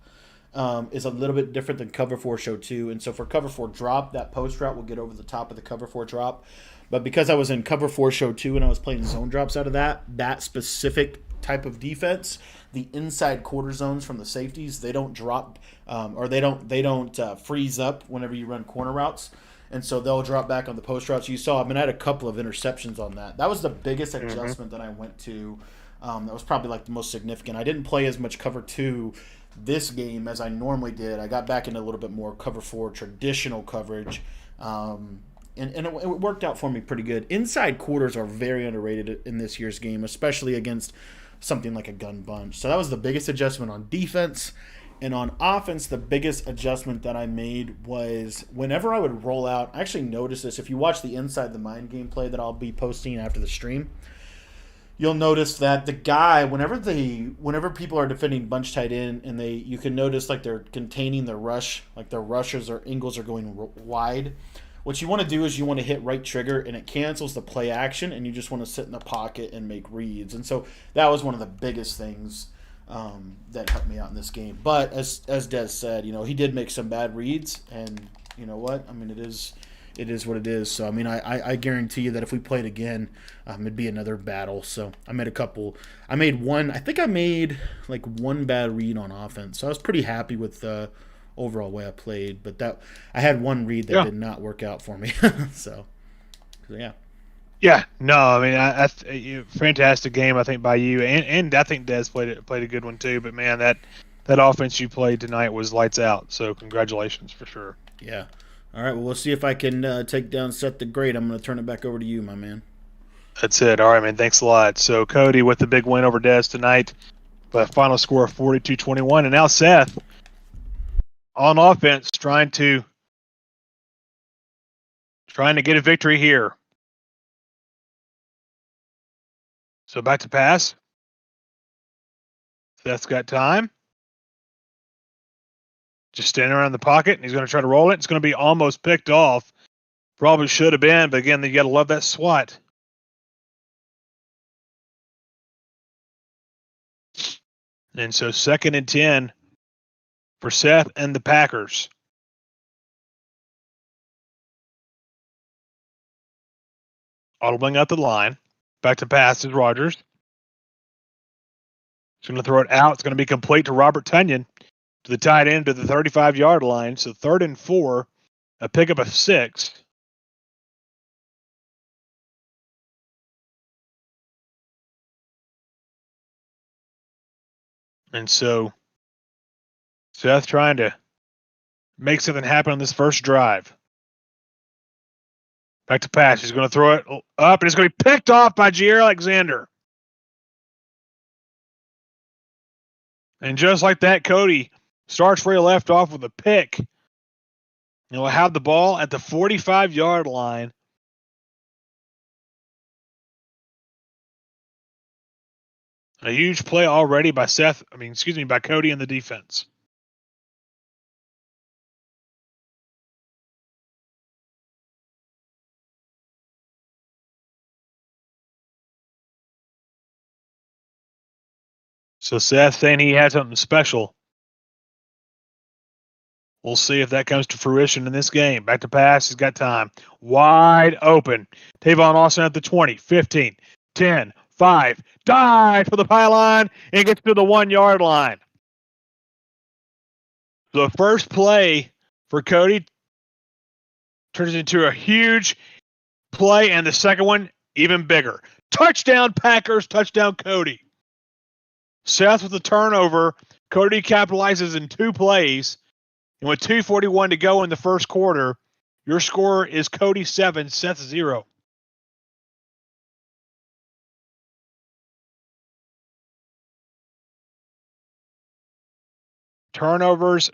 is a little bit different than cover 4 show 2. And so for cover 4 drop, that post route will get over the top of the cover 4 drop. But because I was in cover 4 show 2 and I was playing zone drops out of that specific type of defense, the inside quarter zones from the safeties, they don't drop or they don't freeze up whenever you run corner routes. And so they'll drop back on the post routes. You saw, I had a couple of interceptions on that. That was the biggest adjustment that I went to. That was probably like the most significant. I didn't play as much cover 2 this game as I normally did. I got back into a little bit more cover 4 traditional coverage. And it worked out for me pretty good. Inside quarters are very underrated in this year's game, especially against something like a gun bunch. So that was the biggest adjustment on defense. And on offense, the biggest adjustment that I made was whenever I would roll out, I actually noticed this. If you watch the Inside the Mind gameplay that I'll be posting after the stream, you'll notice that the guy, whenever people are defending bunch tight end, and you can notice like they're containing their rush, like their rushers or angles are going wide. What you want to do is you want to hit right trigger, and it cancels the play action, and you just want to sit in the pocket and make reads. And so that was one of the biggest things that helped me out in this game. But as Des said, he did make some bad reads, and you know what? it is what it is. So I guarantee you that if we played again, it'd be another battle. So I made one. I think I made like one bad read on offense. So I was pretty happy with the overall way I played. But that I had one read that did not work out for me. so yeah. Yeah, no, fantastic game, I think, by you, and I think Des played a good one too. But man, that offense you played tonight was lights out. So congratulations for sure. Yeah. All right. Well, we'll see if I can take down Seth the Great. I'm going to turn it back over to you, my man. That's it. All right, man. Thanks a lot. So Cody with the big win over Des tonight. by a final score of 42-21. And now Seth on offense trying to get a victory here. So back to pass. Seth's got time. Just standing around the pocket, and he's going to try to roll it. It's going to be almost picked off. Probably should have been, but again, you got to love that swat. And so 2nd and 10 for Seth and the Packers. Audibling out the line. Back to pass is Rogers. He's going to throw it out. It's going to be complete to Robert Tunyon to the tight end to the 35-yard line. So 3rd and 4, a pickup of 6. And so Seth trying to make something happen on this first drive. Back to pass. He's going to throw it up, and it's going to be picked off by Jair Alexander. And just like that, Cody starts where he left off with a pick. He'll have the ball at the 45-yard line. A huge play already by by Cody and the defense. So Seth saying he had something special. We'll see if that comes to fruition in this game. Back to pass. He's got time. Wide open. Tavon Austin at the 20, 15, 10, 5. Dive for the pylon and gets to the 1-yard line. The first play for Cody turns into a huge play, and the second one even bigger. Touchdown Packers, touchdown Cody. Seth with the turnover. Cody capitalizes in 2 plays. And with 2:41 to go in the first quarter, your score is Cody 7, Seth 0. Turnovers.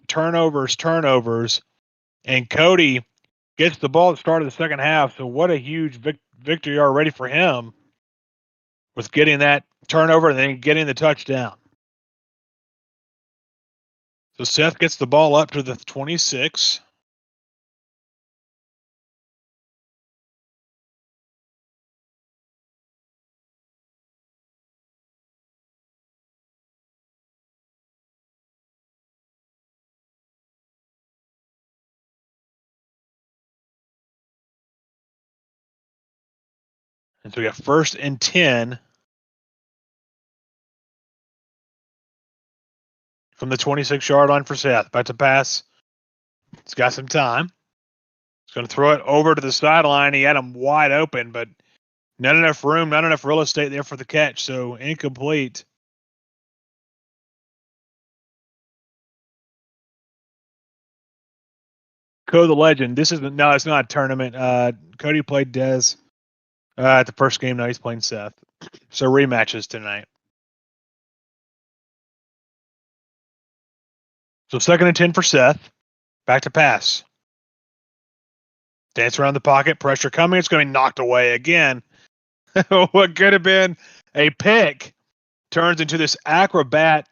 And Cody gets the ball at the start of the second half. So what a huge victory already for him with getting that turnover and then getting the touchdown. So Seth gets the ball up to the 26. And so we got 1st and 10 from the 26-yard line for Seth. Back to pass. He's got some time. He's going to throw it over to the sideline. He had him wide open, but not enough room, not enough real estate there for the catch. So incomplete. Code the Legend. It's not a tournament. Cody played Dez at the first game. Now he's playing Seth. So rematches tonight. So 2nd and 10 for Seth. Back to pass. Dance around the pocket. Pressure coming. It's going to be knocked away again. What could have been a pick turns into this acrobat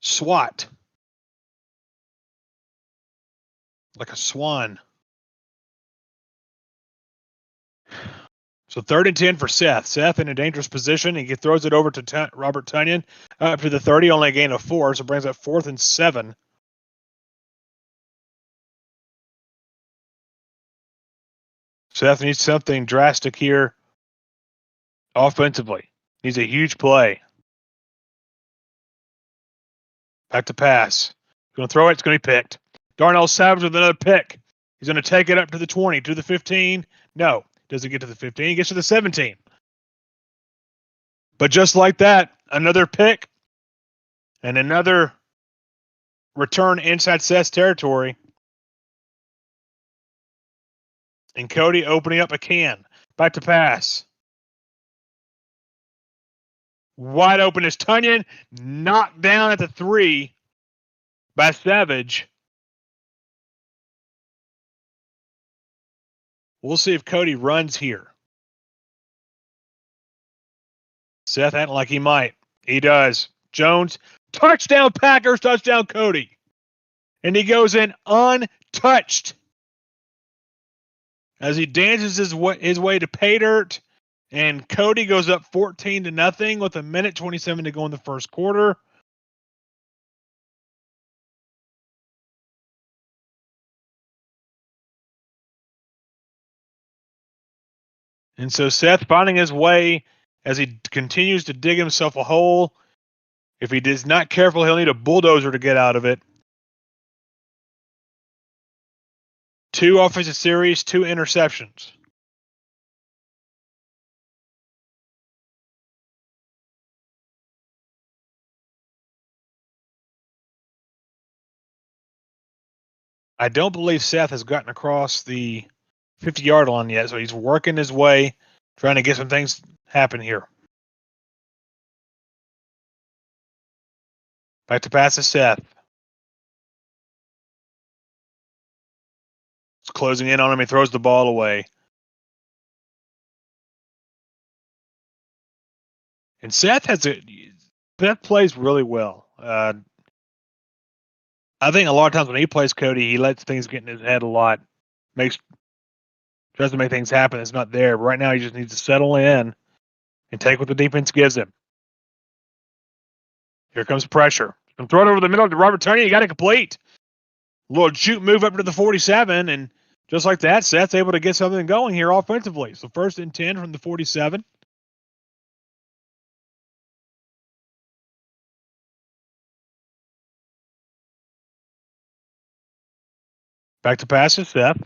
swat. Like a swan. So 3rd and 10 for Seth. Seth in a dangerous position. He throws it over to Robert Tunyon up to the 30, only a gain of 4, so brings up 4th and 7. Seth needs something drastic here offensively. Needs a huge play. Back to pass. Going to throw it. It's going to be picked. Darnell Savage with another pick. He's going to take it up to the 20, to the 15. No. Doesn't get to the 15. He gets to the 17. But just like that, another pick and another return inside Seth's territory. And Cody opening up a can. Back to pass. Wide open is Tunyon. Knocked down at the 3 by Savage. We'll see if Cody runs here. Seth acting like he might. He does. Jones, touchdown Packers, touchdown Cody. And he goes in untouched as he dances his way to pay dirt. And Cody goes up 14-0 with 1:27 to go in the first quarter. And so Seth finding his way as he continues to dig himself a hole. If he is not careful, he'll need a bulldozer to get out of it. 2 offensive series, 2 interceptions. I don't believe Seth has gotten across the 50-yard line yet, so he's working his way, trying to get some things happen here. Back to pass to Seth. It's closing in on him. He throws the ball away. And Seth plays really well. I think a lot of times when he plays Cody, he lets things get in his head a lot. Tries to make things happen. It's not there. But right now, he just needs to settle in and take what the defense gives him. Here comes pressure. And throw it over the middle to Robert Turney. He got it complete. A little shoot move up to the 47, and just like that, Seth's able to get something going here offensively. So 1st and 10 from the 47. Back to pass to Seth.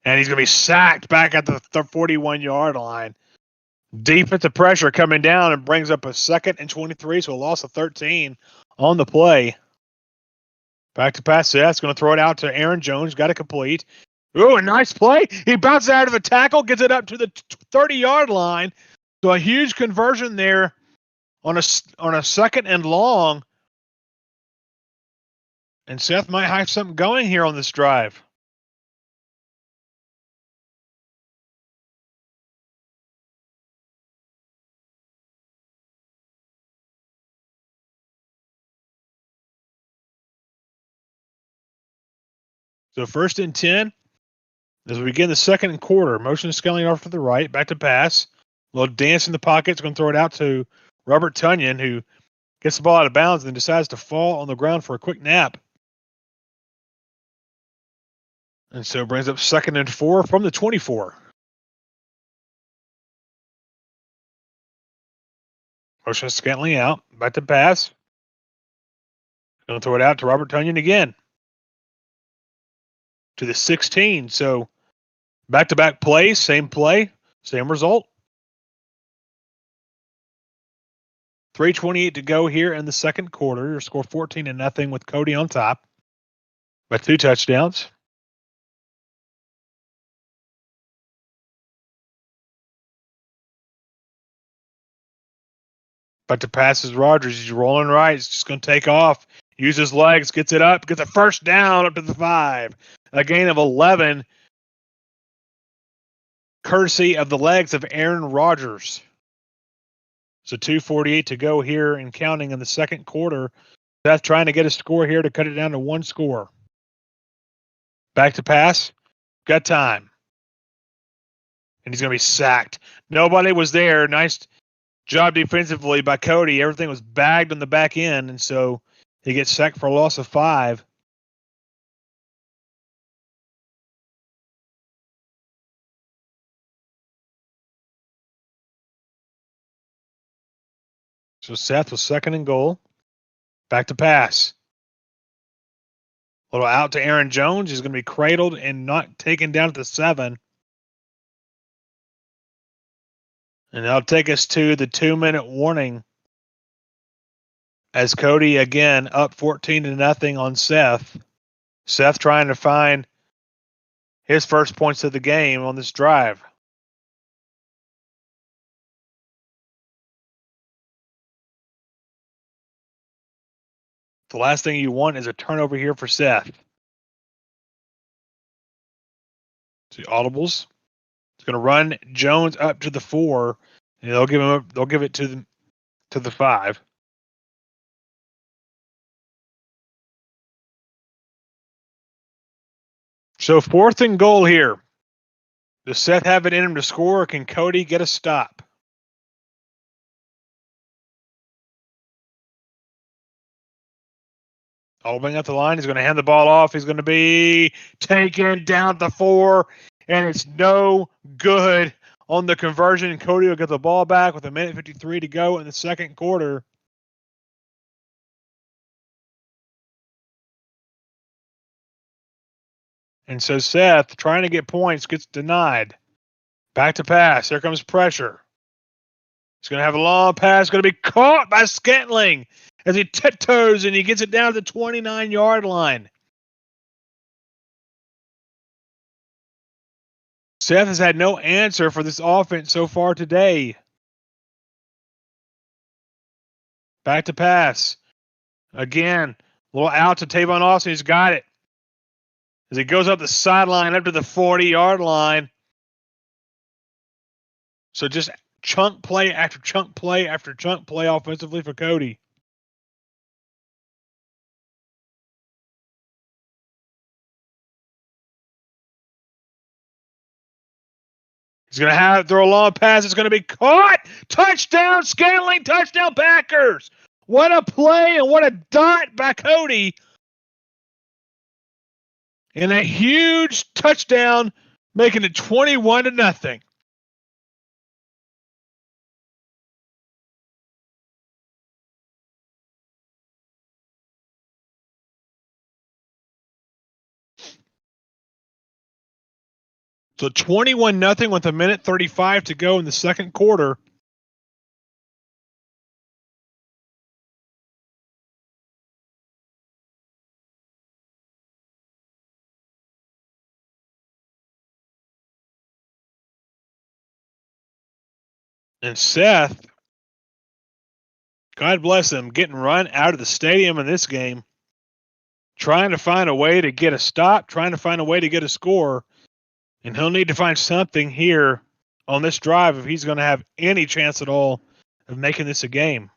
And he's going to be sacked back at the 41-yard line. Defensive pressure coming down and brings up a 2nd and 23, so a loss of 13 on the play. Back to pass Seth. Going to throw it out to Aaron Jones. Got it complete. Ooh, a nice play. He bounces out of the tackle, gets it up to the 30-yard line. So a huge conversion there on a 2nd and long. And Seth might have something going here on this drive. So 1st and 10 as we begin the 2nd quarter. Motion scaling off to the right. Back to pass. A little dance in the pocket. It's going to throw it out to Robert Tunyon, who gets the ball out of bounds and then decides to fall on the ground for a quick nap. And so brings up 2nd and 4 from the 24. Motion scaling out. Back to pass. Going to throw it out to Robert Tunyon again. To the 16. So back-to-back plays, same play, same result. 3:28 to go here in the 2nd quarter. Your score 14-0 with Cody on top by 2 touchdowns. But to pass is Rogers. He's rolling right. He's just going to take off. Use his legs. Gets it up. Gets a 1st down up to the 5. A gain of 11. Courtesy of the legs of Aaron Rodgers. So 2:48 to go here and counting in the 2nd quarter. Seth trying to get a score here to cut it down to 1 score. Back to pass. Got time. And he's going to be sacked. Nobody was there. Nice job defensively by Cody. Everything was bagged on the back end, and so he gets sacked for a loss of 5. So Seth was 2nd and goal. Back to pass. A little out to Aaron Jones. He's going to be cradled and not taken down at the 7. And that'll take us to the 2-minute warning as Cody again up 14-0 on Seth. Seth trying to find his first points of the game on this drive. The last thing you want is a turnover here for Seth. See audibles. It's going to run Jones up to the 4, and they'll give it to the 5. So 4th and goal here. Does Seth have it in him to score, or can Cody get a stop? Opening up the line, he's going to hand the ball off. He's going to be taken down the 4, and it's no good on the conversion. Cody will get the ball back with 1:53 to go in the second quarter. And so Seth, trying to get points, gets denied. Back to pass. Here comes pressure. He's going to have a long pass. Going to be caught by Scantling as he tiptoes and he gets it down to the 29-yard line. Seth has had no answer for this offense so far today. Back to pass. Again, a little out to Tavon Austin. He's got it. As he goes up the sideline up to the 40-yard line. So just chunk play after chunk play after chunk play offensively for Cody. He's going to throw a long pass. It's going to be caught. Touchdown, Scantling. Touchdown, Packers. What a play and what a dot by Cody. And a huge touchdown, making it 21-0. So 21-0 with 1:35 to go in the second quarter. And Seth, God bless him, getting run out of the stadium in this game, trying to find a way to get a stop, trying to find a way to get a score. And he'll need to find something here on this drive if he's going to have any chance at all of making this a game.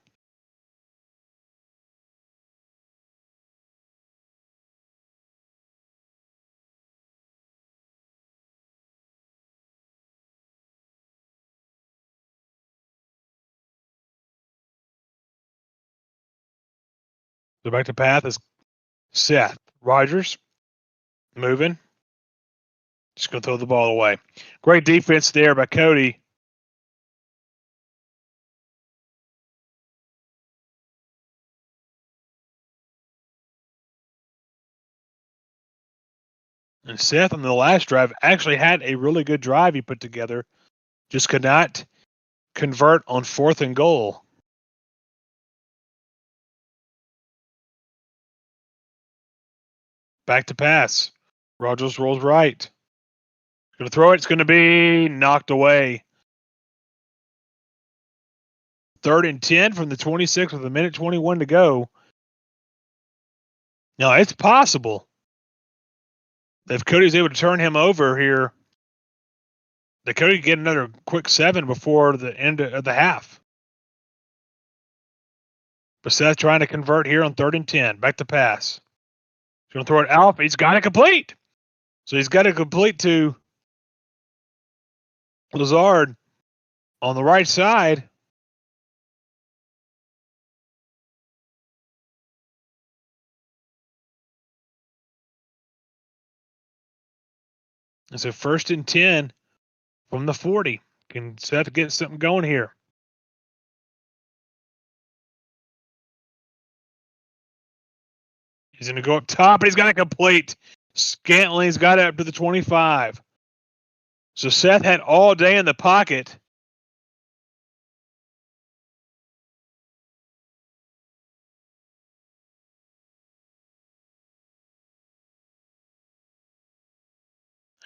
So back to path is Seth. Rogers moving. Just going to throw the ball away. Great defense there by Cody. And Seth on the last drive actually had a really good drive he put together. Just could not convert on 4th and goal. Back to pass. Rogers rolls right. Going to throw it. It's going to be knocked away. 3rd and 10 from the 26 with 1:21 to go. Now, it's possible if Cody's able to turn him over here, that Cody could get another quick 7 before the end of the half. But Seth trying to convert here on 3rd and 10. Back to pass. He's going to throw it out. He's got it complete. So he's got it complete to Lazard on the right side. It's a 1st and 10 from the 40. Can Seth get something going here? He's going to go up top, and he's got it complete. Scantling's got it up to the 25. So Seth had all day in the pocket.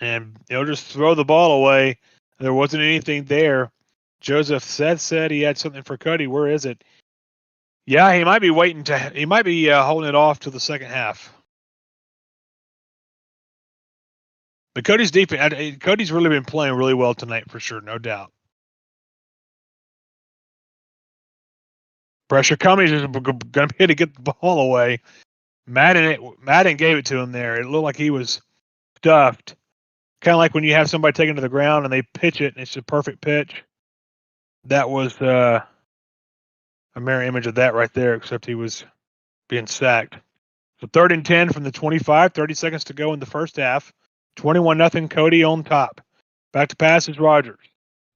And they'll just throw the ball away. There wasn't anything there. Joseph Seth said he had something for Cody. Where is it? Yeah, he might be he might be holding it off to the second half. But Cody's really been playing really well tonight for sure, no doubt. Pressure coming, he's going to be able to get the ball away. Madden gave it to him there. It looked like he was stuffed. Kind of like when you have somebody taken to the ground and they pitch it and it's a perfect pitch. That was a mirror image of that right there, except he was being sacked. So 3rd and 10 from the 25, 30 seconds to go in the first half. 21-0 Cody on top. Back to pass is Rogers.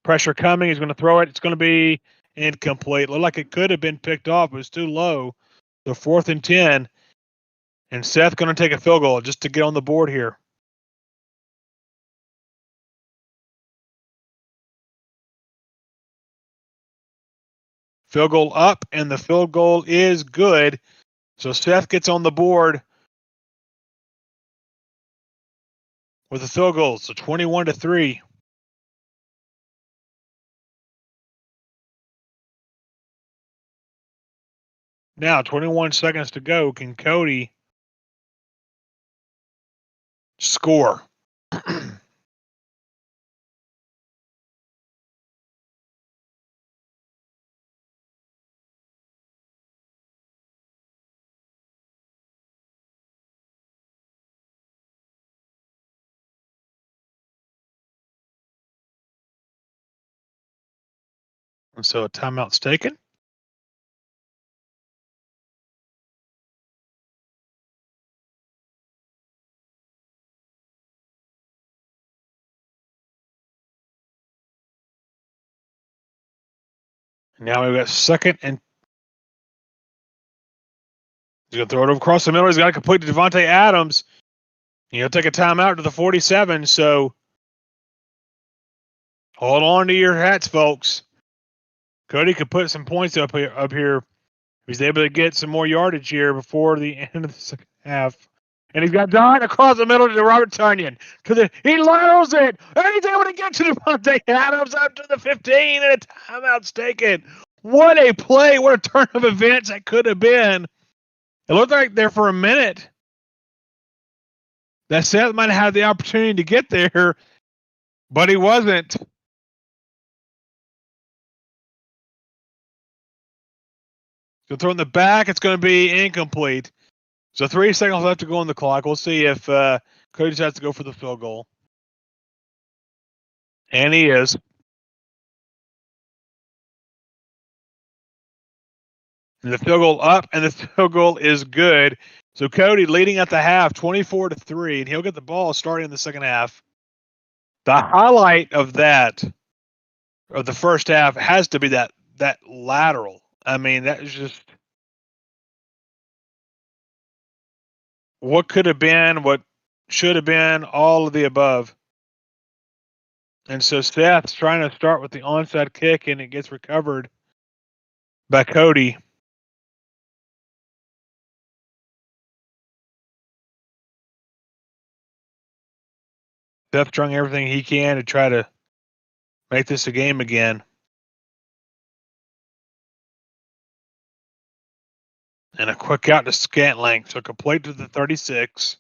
Pressure coming. He's going to throw it. It's going to be incomplete. Looked like it could have been picked off. It was too low. So 4th and 10. And Seth going to take a field goal just to get on the board here. Field goal up, and the field goal is good. So Seth gets on the board with a field goal. So 21-3. Now 21 seconds to go. Can Cody score? And so a timeout's taken. Now we've got 2nd and he's going to throw it across the middle. He's got to complete to Devontae Adams. He'll take a timeout to the 47. So hold on to your hats, folks. Cody could put some points up here. He's able to get some more yardage here before the end of the second half. And he's got Don across the middle to Robert Tunyon. He laterals it. And he's able to get to Devontae Adams up to the 15. And a timeout's taken. What a play. What a turn of events that could have been. It looked like there for a minute that Seth might have had the opportunity to get there, but he wasn't. So throw in the back, it's going to be incomplete. So 3 seconds left to go on the clock. We'll see if Cody has to go for the field goal. And he is. And the field goal up, and the field goal is good. So Cody leading at the half, 24-3, and he'll get the ball starting in the second half. The highlight of the first half, has to be that lateral. I mean, that is just what could have been, what should have been, all of the above. And so Seth's trying to start with the onside kick, and it gets recovered by Cody. Seth trying everything he can to try to make this a game again. And a quick out to Scantling, so complete to the 36.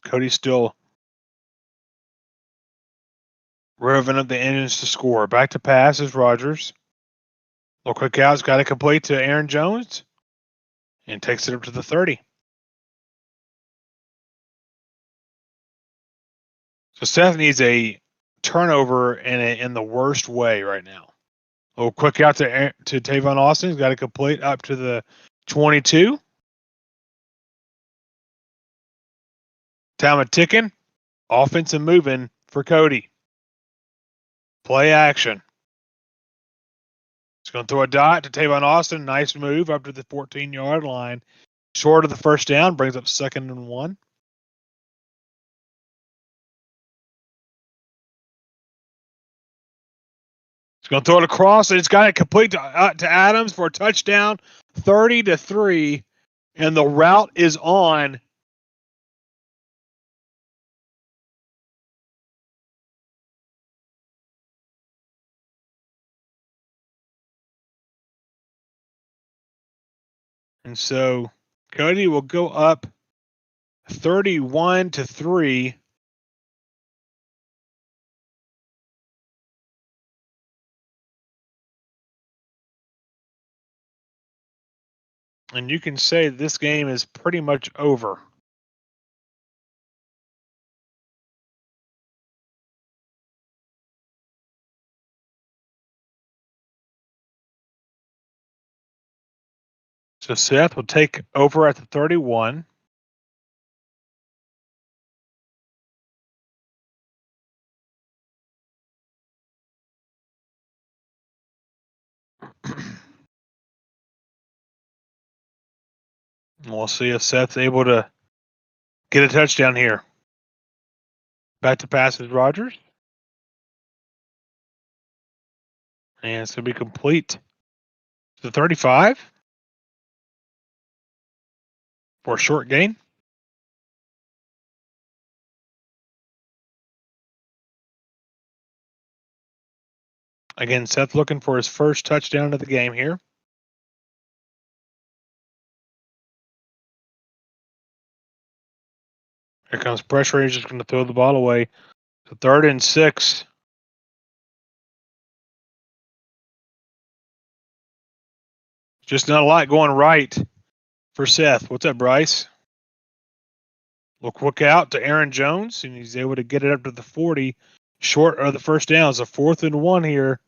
Cody's still revving up the engines to score. Back to pass is Rogers. Little quick out's got to complete to Aaron Jones and takes it up to the 30. So Seth needs a turnover in the worst way right now. A little quick out to Tavon Austin. He's got to complete up to the 22. Time ticking. Offensive moving for Cody. Play action. He's going to throw a dot to Tavon Austin. Nice move up to the 14-yard line. Short of the first down. Brings up 2nd and 1. He's going to throw it across, and it's got to complete to Adams for a touchdown. 30-3. And the route is on. And so Cody will go up 31-3. And you can say this game is pretty much over. So Seth will take over at the 31. We'll see if Seth's able to get a touchdown here. Back to passes Rogers. And it's going to be complete to 35 for a short gain. Again, Seth looking for his first touchdown of the game here. Here comes pressure. He's just going to throw the ball away. So 3rd and 6. Just not a lot going right for Seth. What's up, Bryce? Look quick out to Aaron Jones, and he's able to get it up to the 40, short of the first down. It's a 4th and 1 here.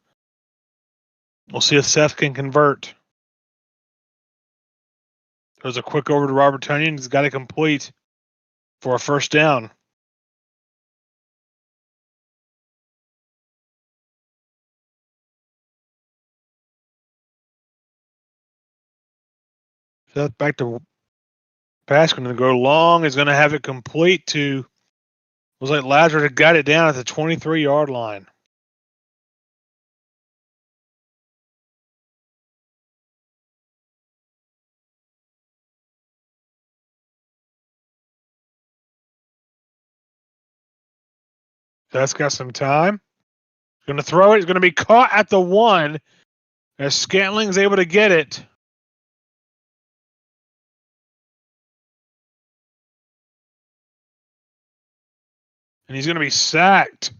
We'll see if Seth can convert. There's a quick over to Robert Tunyon. He's got it complete for a first down. Seth back to pass, going to go long. Is going to have it complete to, was like Lazarus had got it down at the 23-yard line. That's got some time. Going to throw it. It's going to be caught at the 1 as Scantling's able to get it. And he's going to be sacked.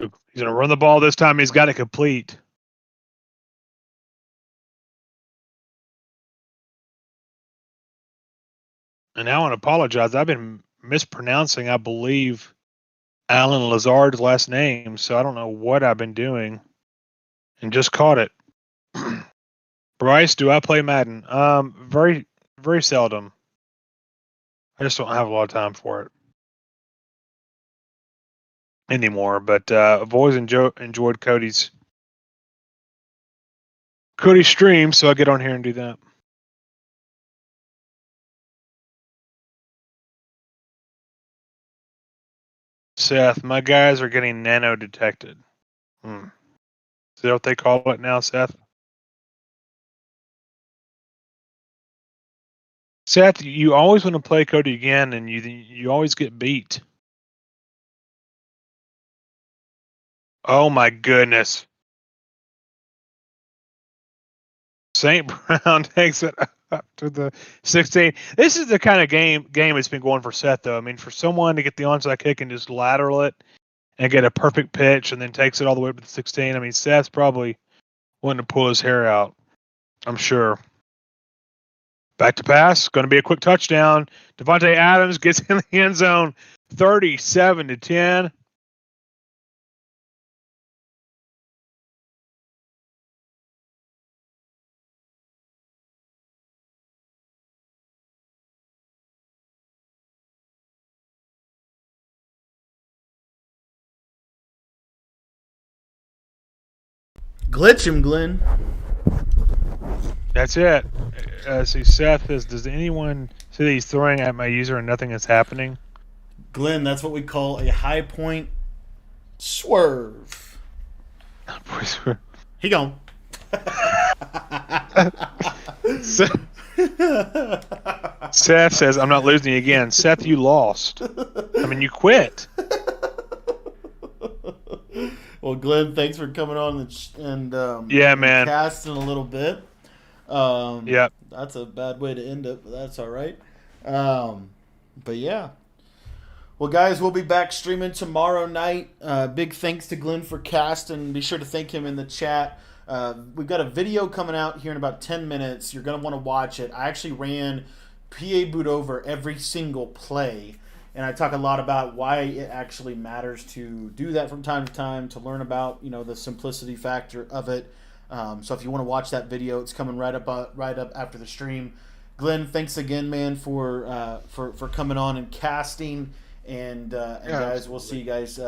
He's going to run the ball this time. He's got it complete. And I want to apologize. I've been mispronouncing, I believe, Alan Lazard's last name, so I don't know what I've been doing and just caught it. Bryce, do I play Madden? Very, very seldom. I just don't have a lot of time for it anymore. But I've always enjoyed Cody's stream, so I get on here and do that. Seth, my guys are getting nano detected. Is that what they call it now, Seth? Seth, you always want to play Cody again, and you always get beat. Oh my goodness! St. Brown takes it up to the 16. This is the kind of game that's been going for Seth, though. I mean, for someone to get the onside kick and just lateral it and get a perfect pitch and then takes it all the way up to the 16. I mean, Seth's probably wanting to pull his hair out, I'm sure. Back to pass. Going to be a quick touchdown. Devontae Adams gets in the end zone, 37-10. Glitch him, Glenn. That's it. See, Seth says, does anyone see that he's throwing at my user and nothing is happening? Glenn, that's what we call a high point swerve. He gone. Seth says, I'm not losing again. Seth, you lost. I mean, you quit. Well, Glenn, thanks for coming on and yeah, man, casting a little bit. Yep. That's a bad way to end it, but that's all right. But yeah. Well, guys, we'll be back streaming tomorrow night. Big thanks to Glenn for casting. Be sure to thank him in the chat. We've got a video coming out here in about 10 minutes. You're going to want to watch it. I actually ran PA boot over every single play, and I talk a lot about why it actually matters to do that from time to time, to learn about, you know, the simplicity factor of it. So if you want to watch that video, it's coming right up after the stream. Glenn, thanks again, man, for coming on and casting. And guys, we'll see you guys